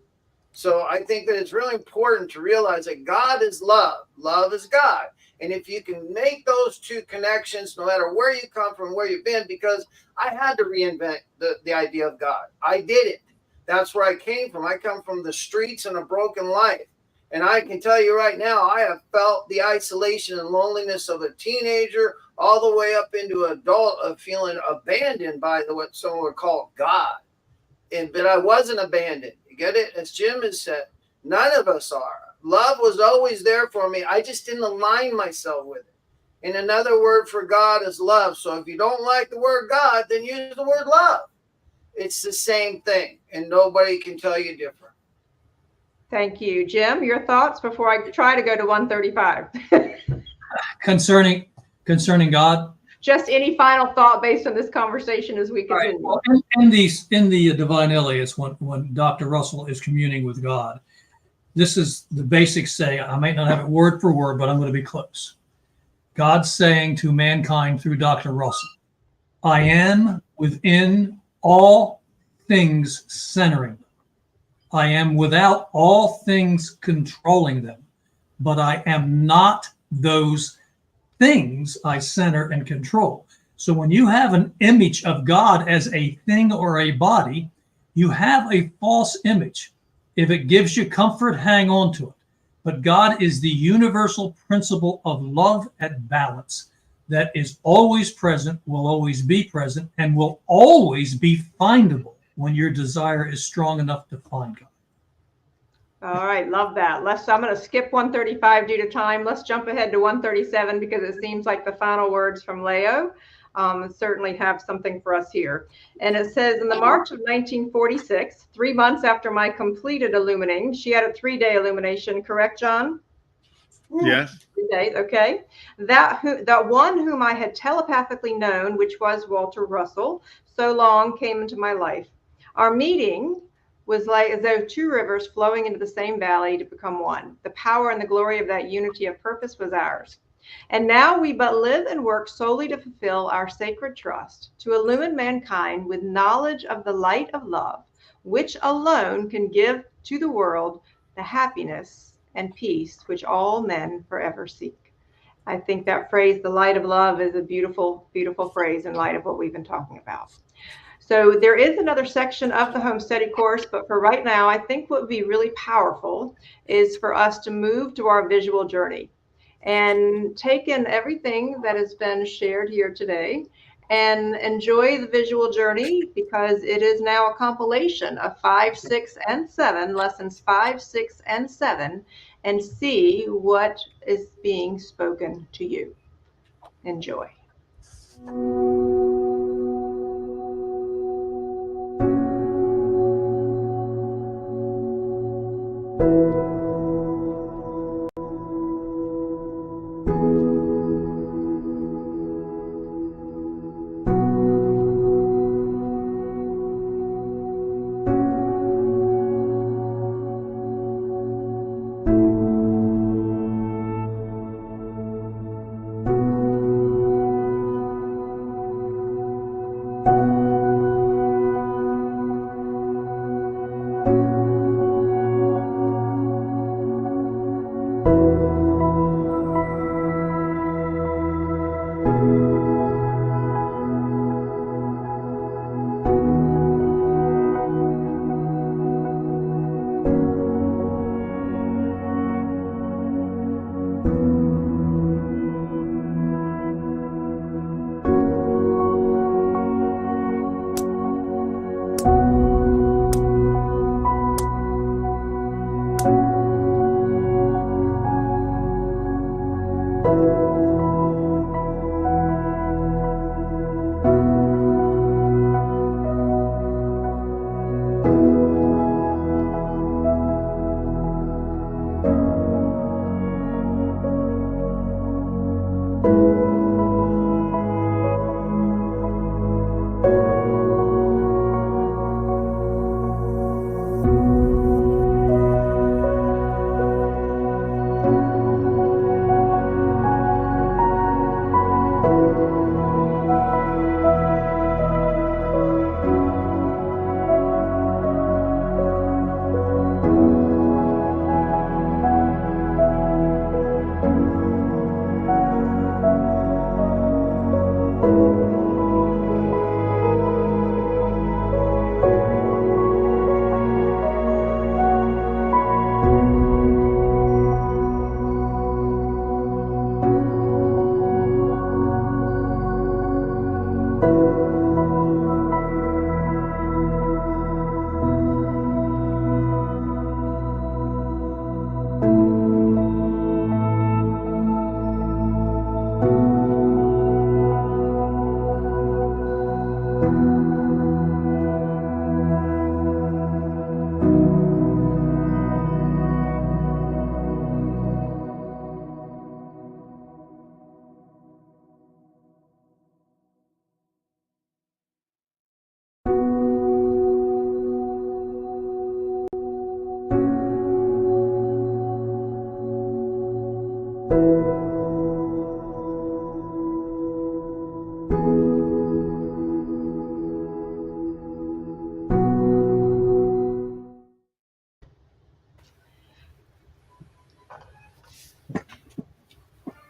So I think that it's really important to realize that God is love. Love is God. And if you can make those two connections, no matter where you come from, where you've been, because I had to reinvent the idea of God. I did it. That's where I came from. I come from the streets and a broken life. And I can tell you right now, I have felt the isolation and loneliness of a teenager all the way up into adult of feeling abandoned by what someone would call God. But I wasn't abandoned. You get it? As Jim has said, none of us are. Love was always there for me. I just didn't align myself with it. And another word for God is love. So if you don't like the word God, then use the word love. It's the same thing, and nobody can tell you different. Thank you. Jim, your thoughts before I try to go to 135? Concerning God? Just any final thought based on this conversation as we continue. Right. Well, in the Divine Iliads, when Dr. Russell is communing with God, this is the basic saying. I might not have it word for word, but I'm going to be close. God's saying to mankind through Dr. Russell, I am within all things centering them. I am without all things controlling them, but I am not those things I center and control. So when you have an image of God as a thing or a body, you have a false image. If it gives you comfort, hang on to it. But God is the universal principle of love at balance that is always present, will always be present, and will always be findable when your desire is strong enough to find God. All right, love that. I'm going to skip 135 due to time. Let's jump ahead to 137 because it seems like the final words from Leo certainly have something for us here. And it says, in the March of 1946, 3 months after my completed illumining, she had a 3-day illumination, correct, John? Yes. 3 days, okay. That one whom I had telepathically known, which was Walter Russell, so long came into my life. Our meeting was like as though two rivers flowing into the same valley to become one. The power and the glory of that unity of purpose was ours. And now we but live and work solely to fulfill our sacred trust, to illumine mankind with knowledge of the light of love, which alone can give to the world the happiness and peace which all men forever seek. I think that phrase, the light of love, is a beautiful, beautiful phrase in light of what we've been talking about. So there is another section of the Home Study course, but for right now, I think what would be really powerful is for us to move to our visual journey and take in everything that has been shared here today and enjoy the visual journey, because it is now a compilation of 5, 6, and 7, lessons 5, 6, and 7, and see what is being spoken to you. Enjoy.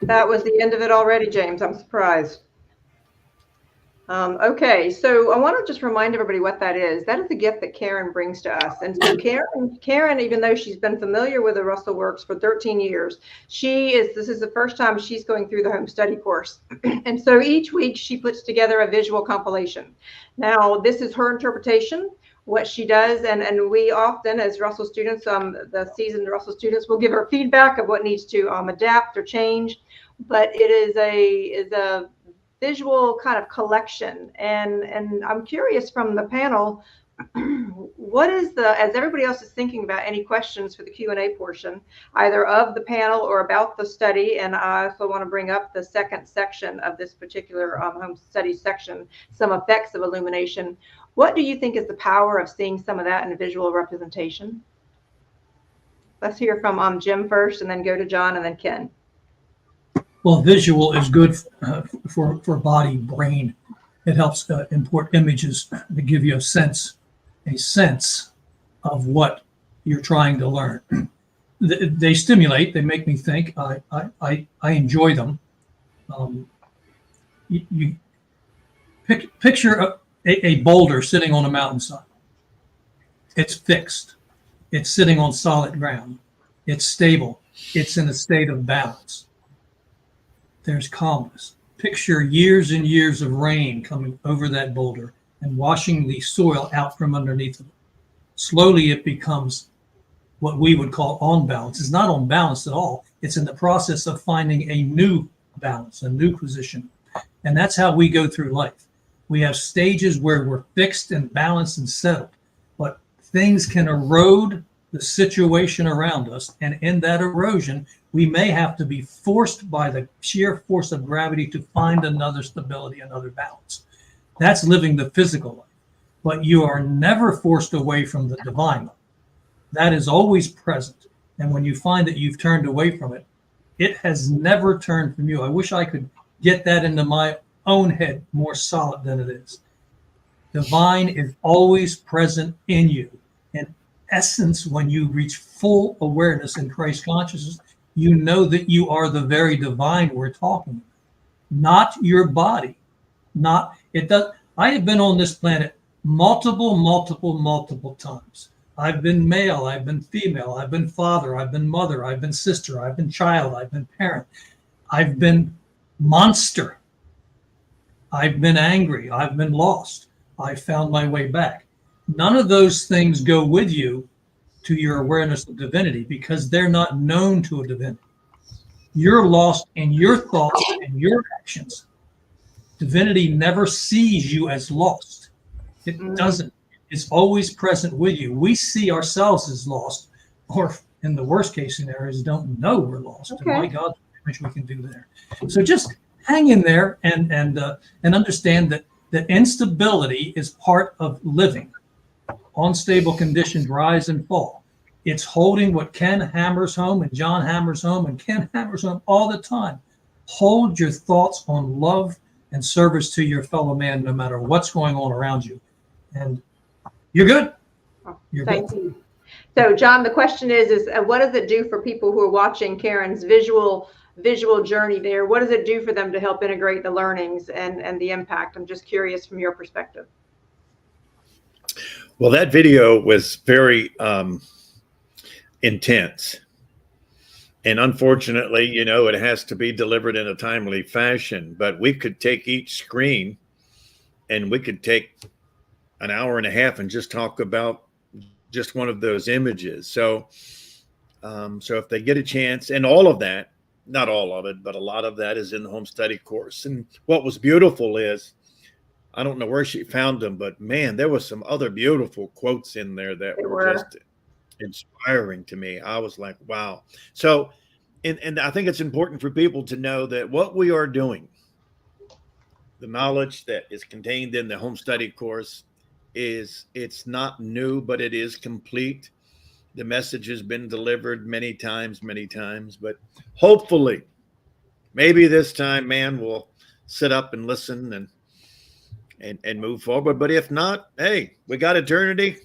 That was the end of it already, James. I'm surprised. Okay, so I want to just remind everybody what that is. That is the gift that Karen brings to us. And so Karen, even though she's been familiar with the Russell Works for 13 years, this is the first time she's going through the home study course. And so each week she puts together a visual compilation. Now, this is her interpretation, what she does, and we often, as Russell students, the seasoned Russell students, will give her feedback of what needs to adapt or change. But it is a visual kind of collection, and I'm curious from the panel, what is as everybody else is thinking about any questions for the Q&A portion, either of the panel or about the study. And I also want to bring up the second section of this particular home study section, some effects of illumination. What do you think is the power of seeing some of that in a visual representation? Let's hear from Jim first, and then go to John, and then Ken. Well, visual is good for body, brain. It helps import images to give you a sense of what you're trying to learn. They stimulate. They make me think. I enjoy them. You picture a boulder sitting on a mountainside. It's fixed. It's sitting on solid ground. It's stable. It's in a state of balance. There's calmness. Picture years and years of rain coming over that boulder and washing the soil out from underneath it. Slowly it becomes what we would call on balance. It's not on balance at all. It's in the process of finding a new balance, a new position. And that's how we go through life. We have stages where we're fixed and balanced and settled, but things can erode the situation around us. And in that erosion, we may have to be forced by the sheer force of gravity to find another stability, another balance. That's living the physical life. But you are never forced away from the divine life. That is always present. And when you find that you've turned away from it, it has never turned from you. I wish I could get that into my own head more solid than it is. Divine is always present in you. In essence, when you reach full awareness in Christ consciousness, you know that you are the very divine we're talking about, not your body. I have been on this planet multiple times. I've been male, I've been female, I've been father, I've been mother, I've been sister, I've been child, I've been parent, I've been monster, I've been angry, I've been lost, I've found my way back. None of those things go with you to your awareness of divinity because they're not known to a divinity. You're lost in your thoughts and your actions. Divinity never sees you as lost. It doesn't. It's always present with you. We see ourselves as lost, or in the worst case scenarios, don't know we're lost. Okay. And my God, how much we can do there. So just hang in there and understand that instability is part of living. Unstable conditions rise and fall. It's holding what Ken hammers home and John hammers home and Ken hammers home all the time. Hold your thoughts on love and service to your fellow man, no matter what's going on around you. And you're good. Thank you. So, John, the question is what does it do for people who are watching Karen's visual journey there? What does it do for them to help integrate the learnings and the impact? I'm just curious from your perspective. Well, that video was very intense. And unfortunately, it has to be delivered in a timely fashion. But we could take each screen and we could take an hour and a half and just talk about just one of those images. So if they get a chance, and all of that, not all of it, but a lot of that is in the home study course. And what was beautiful is, I don't know where she found them, but man, there was some other beautiful quotes in there that were just inspiring to me. I was like, wow. So, and I think it's important for people to know that what we are doing, the knowledge that is contained in the home study course, it's not new, but it is complete. The message has been delivered many times, but hopefully maybe this time, man, we'll sit up and listen and move forward. But if not, hey, we got eternity.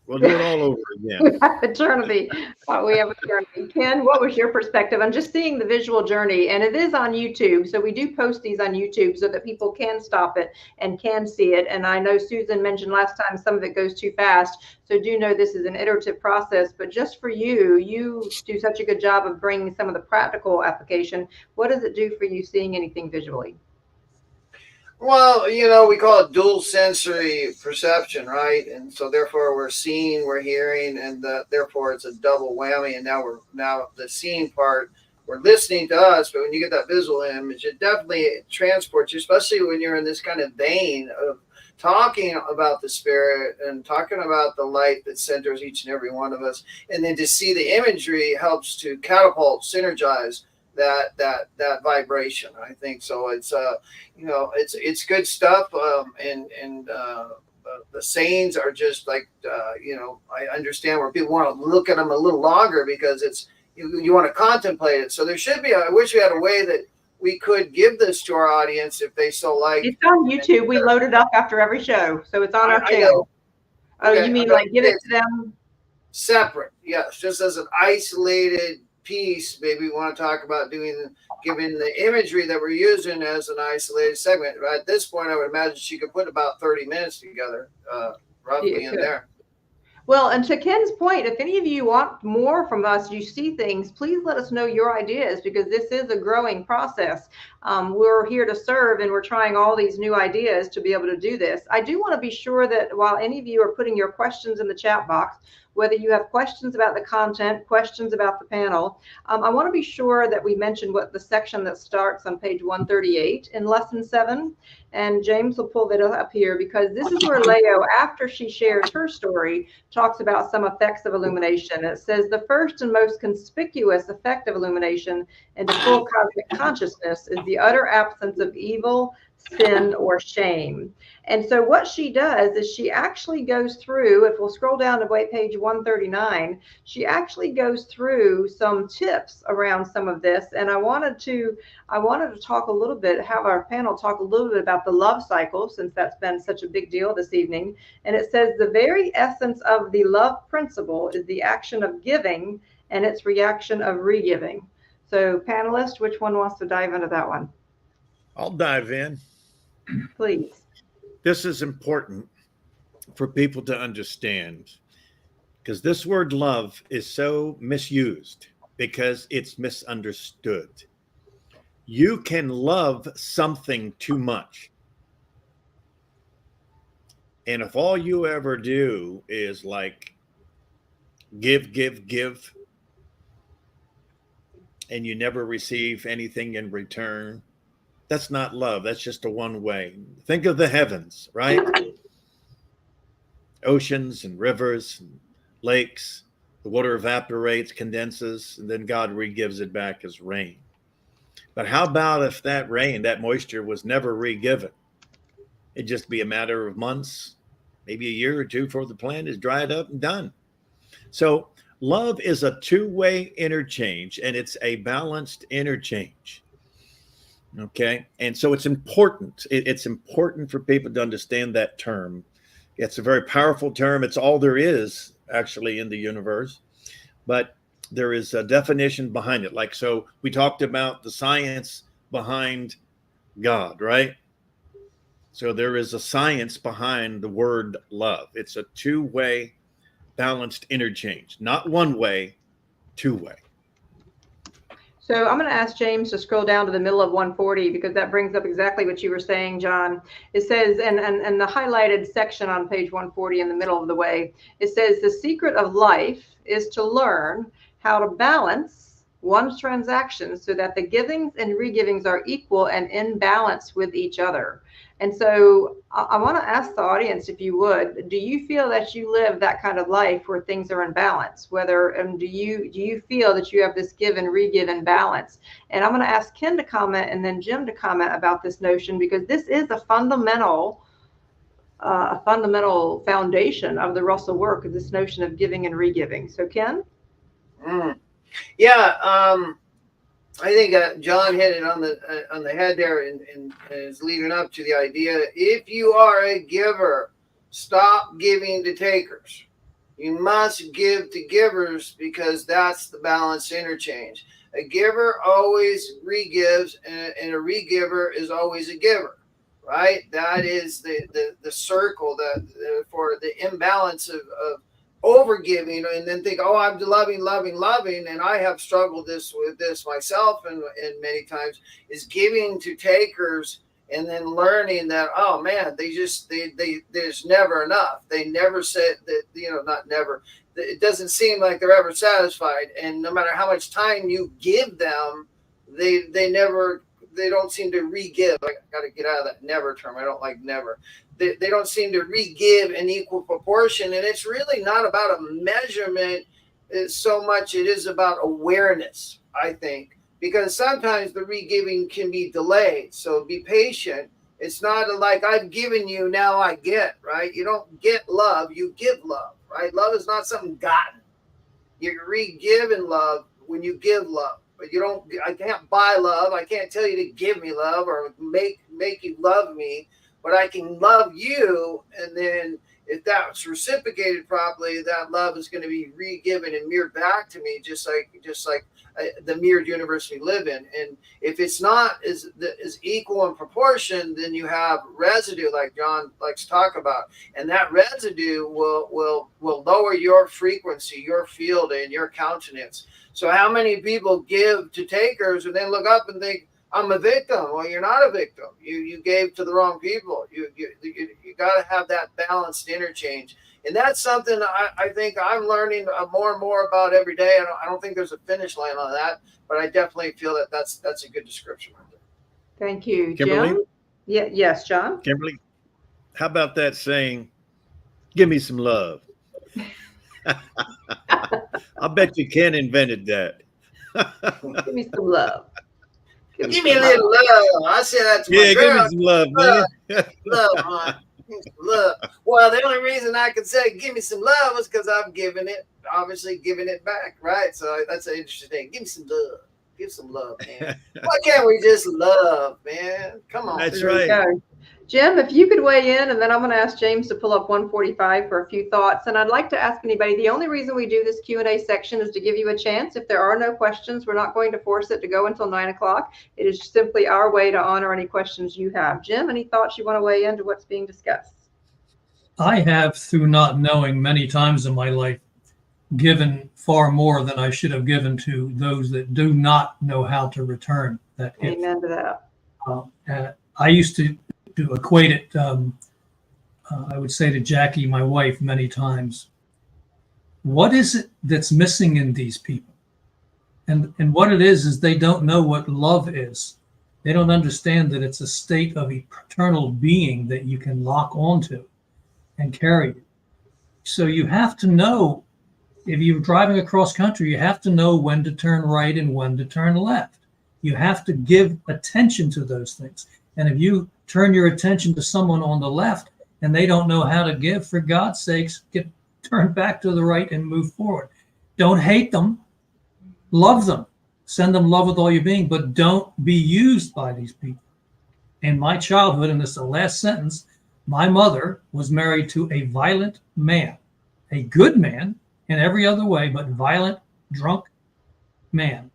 We'll do it all over again. We have eternity. We have eternity. Ken, what was your perspective on just seeing the visual journey? And it is on YouTube, so we do post these on YouTube so that people can stop it and can see it. And I know Susan mentioned last time some of it goes too fast, so do know this is an iterative process. But just for you, you do such a good job of bringing some of the practical application. What does it do for you seeing anything visually? Well, we call it dual sensory perception, right? And so therefore we're seeing, we're hearing, and therefore it's a double whammy. And now the seeing part, we're listening to us, but when you get that visual image, it definitely transports you, especially when you're in this kind of vein of talking about the spirit and talking about the light that centers each and every one of us. And then to see the imagery helps to catapult, synergize that vibration. I think so. It's it's good stuff. And the sayings are just like I understand where people want to look at them a little longer because it's you want to contemplate it. So there should be. I wish we had a way that we could give this to our audience if they so like. It's on YouTube. We load it up after every show, so it's on our channel. Oh, okay, you mean like give it to them separate? Yes, just as an isolated piece. Maybe we want to talk about giving the imagery that we're using as an isolated segment. At this point, I would imagine she could put about 30 minutes together, roughly in there. Well, and to Ken's point, if any of you want more from us, you see things, please let us know your ideas because this is a growing process. We're here to serve and we're trying all these new ideas to be able to do this. I do want to be sure that while any of you are putting your questions in the chat box, whether you have questions about the content, questions about the panel, I want to be sure that we mention what the section that starts on page 138 in lesson 7. And James will pull that up here because this is where Leo, after she shares her story, talks about some effects of illumination. It says the first and most conspicuous effect of illumination into full cosmic consciousness is the utter absence of evil, sin, or shame. And so what she does is she actually goes through, if we'll scroll down to page 139, she actually goes through some tips around some of this. And I wanted to talk a little bit, have our panel talk a little bit about the love cycle, since that's been such a big deal this evening. And it says the very essence of the love principle is the action of giving and its reaction of re-giving. So panelists, which one wants to dive into that one? I'll dive in. Please. This is important for people to understand because this word love is so misused because it's misunderstood. You can love something too much. And if all you ever do is like give, and you never receive anything in return, that's not love. That's just a one way. Think of the heavens, right? Oceans and rivers and lakes. The water evaporates, condenses, and then God re-gives it back as rain. But how about if that rain, that moisture was never re-given? It'd just be a matter of months, maybe a year or two before the plant is dried up and done. So love is a two-way interchange, and it's a balanced interchange. Okay. And so it's important. It's important for people to understand that term. It's a very powerful term. It's all there is actually in the universe, but there is a definition behind it. Like, so we talked about the science behind God, right? So there is a science behind the word love. It's a two-way balanced interchange, not one way, two-way. So I'm going to ask James to scroll down to the middle of 140 because that brings up exactly what you were saying, John. It says, and the highlighted section on page 140 in the middle of the way, it says the secret of life is to learn how to balance one's transactions so that the givings and re-givings are equal and in balance with each other. And so I want to ask the audience, if you would, do you feel that you live that kind of life where things are in balance? Do you feel that you have this give and re-give in balance? And I'm going to ask Ken to comment and then Jim to comment about this notion, because this is a fundamental foundation of the Russell work, of this notion of giving and re-giving. So Ken? Yeah. I think John hit it on the head there, and is leading up to the idea. If you are a giver, stop giving to takers. You must give to givers because that's the balanced interchange. A giver always re-gives, and a re-giver is always a giver, right? That is the circle that for the imbalance of overgiving, and then think, oh, I'm loving, and I have struggled with this myself, and many times is giving to takers, and then learning that, oh man, they there's never enough. They never said that, not never. It doesn't seem like they're ever satisfied, and no matter how much time you give them, they don't seem to re-give. I got to get out of that never term. I don't like never. They don't seem to re-give in equal proportion, and it's really not about a measurement so much. It is about awareness, I think. Because sometimes the re-giving can be delayed. So be patient. It's not like I've given you, now I get, right? You don't get love, you give love, right? Love is not something gotten. You re-give in love when you give love. But I can't buy love. I can't tell you to give me love or make you love me, but I can love you. And then if that's reciprocated properly, that love is going to be re-given and mirrored back to me, just like the mirrored universe we live in. And if it's not as equal in proportion, then you have residue, like John likes to talk about, and that residue will lower your frequency, your field, and your countenance. So how many people give to takers and then look up and think, I'm a victim? Well, you're not a victim. You gave to the wrong people. You got to have that balanced interchange. And that's something I think I'm learning more and more about every day. I don't think there's a finish line on that, but I definitely feel that that's a good description right there. Thank you, Kimberly? Jim. Yeah, yes, John. Kimberly, how about that saying, give me some love? I bet you Ken invented that. Give me some love. Give me a little love. I say that to my girl. Give me some love, man. Love. Well, the only reason I could say give me some love is because I'm giving it back, right? So that's an interesting thing. Give me some love. Give some love, man. Why can't we just love, man? Come on. That's right. Jim, if you could weigh in, and then I'm going to ask James to pull up 145 for a few thoughts. And I'd like to ask anybody, the only reason we do this Q&A section is to give you a chance. If there are no questions, we're not going to force it to go until 9 o'clock. It is simply our way to honor any questions you have. Jim, any thoughts you want to weigh into what's being discussed? I have, through not knowing many times in my life, given far more than I should have given to those that do not know how to return that gift. Amen to that. I used to equate it, I would say to Jackie, my wife, many times, what is it that's missing in these people? And what it is they don't know what love is. They don't understand that it's a state of eternal being that you can lock onto and carry. So you have to know, if you're driving across country, you have to know when to turn right and when to turn left. You have to give attention to those things. And if you turn your attention to someone on the left and they don't know how to give, for God's sakes, turn back to the right and move forward. Don't hate them. Love them. Send them love with all your being, but don't be used by these people. In my childhood, and this is the last sentence, my mother was married to a violent man, a good man in every other way, but violent, drunk man.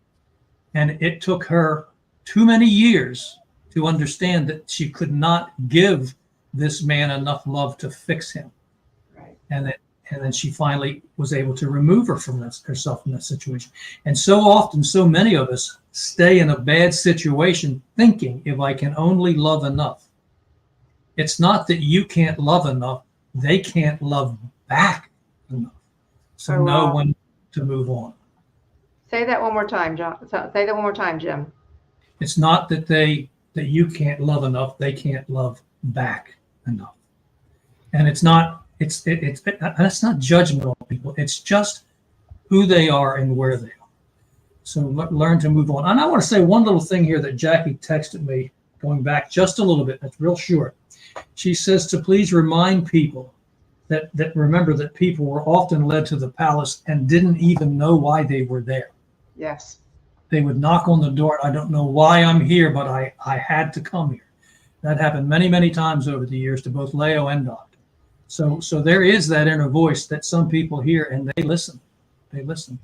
And it took her too many years to understand that she could not give this man enough love to fix him. Right. And then she finally was able to remove herself from that situation. And so often, so many of us stay in a bad situation thinking, if I can only love enough. It's not that you can't love enough, they can't love back enough. So know when to move on. Say that one more time, John. Say that one more time, Jim. It's not that you can't love enough, they can't love back enough. And it's not judgment on people. It's just who they are and where they are. So learn to move on. And I want to say one little thing here that Jackie texted me, going back just a little bit. That's real short. She says to please remind people that remember that people were often led to the palace and didn't even know why they were there. Yes. They would knock on the door. I don't know why I'm here, but I had to come here. That happened many, many times over the years to both Leo and Doctor. So there is that inner voice that some people hear and they listen. They listen.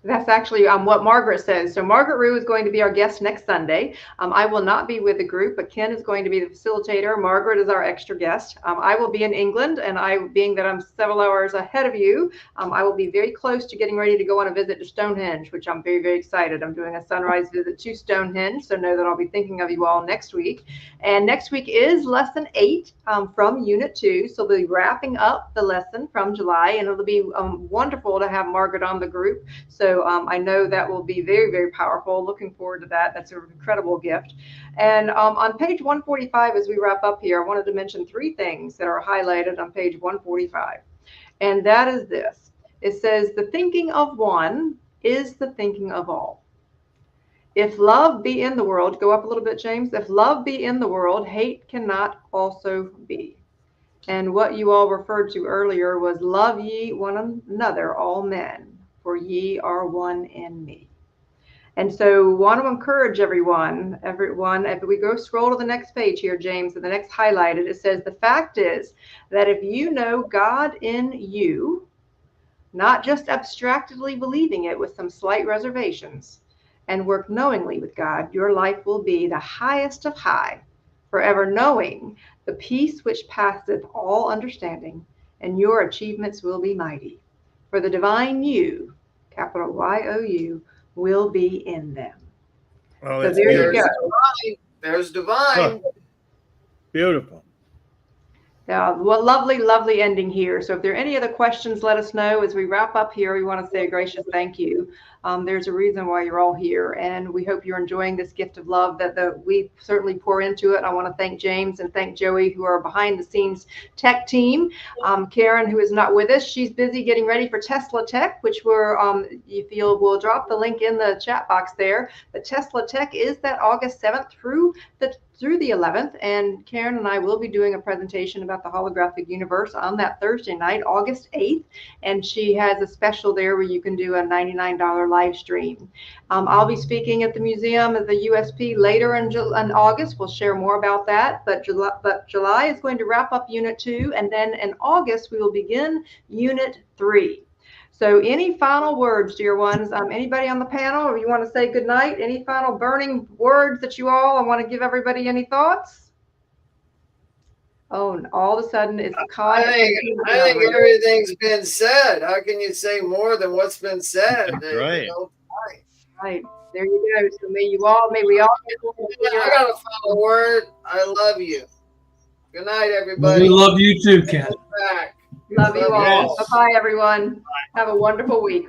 That's actually what Margaret says. So Margaret Rue is going to be our guest next Sunday. I will not be with the group, but Ken is going to be the facilitator. Margaret is our extra guest. I will be in England, and being that I'm several hours ahead of you, I will be very close to getting ready to go on a visit to Stonehenge, which I'm very, very excited. I'm doing a sunrise visit to Stonehenge, so know that I'll be thinking of you all next week. And next week is lesson 8 from Unit 2, so we'll be wrapping up the lesson from July, and it'll be wonderful to have Margaret on the group. So I know that will be very, very powerful. Looking forward to that. That's an incredible gift. And on page 145, as we wrap up here, I wanted to mention 3 things that are highlighted on page 145. And that is this. It says, the thinking of one is the thinking of all. If love be in the world, go up a little bit, James. If love be in the world, hate cannot also be. And what you all referred to earlier was, love ye one another, all men, for ye are one in me. And so want to encourage everyone, if we go scroll to the next page here, James, and the next highlighted, it says, the fact is that if you know God in you, not just abstractly believing it with some slight reservations, and work knowingly with God, your life will be the highest of high, forever knowing the peace which passeth all understanding, and your achievements will be mighty. For the divine you, capital Y-O-U, will be in them. Oh, so there you go. There's divine. Oh, beautiful. Well, lovely, lovely ending here. So if there are any other questions, let us know. As we wrap up here, we want to say a gracious thank you. There's a reason why you're all here, and we hope you're enjoying this gift of love that we certainly pour into it. I want to thank James and thank Joey, who are behind the scenes tech team. Karen, who is not with us, she's busy getting ready for Tesla Tech, which we'll drop the link in the chat box there. The Tesla Tech is that August 7th through the 11th, and Karen and I will be doing a presentation about the holographic universe on that Thursday night, August 8th, and she has a special there where you can do a $99 live stream. I'll be speaking at the museum at the USP later in August. We'll share more about that, but July is going to wrap up Unit 2, and then in August we will begin Unit 3. So any final words, dear ones? Anybody on the panel, or you want to say goodnight? Any final burning words that you all, I want to give everybody any thoughts? Oh, and all of a sudden it's I think everything's been said. How can you say more than what's been said? That's right. Right. There you go. So may we all. I got a final word. I love you. Good night, everybody. We love you too, Ken. Love you all. Bye-bye, everyone. Have a wonderful week.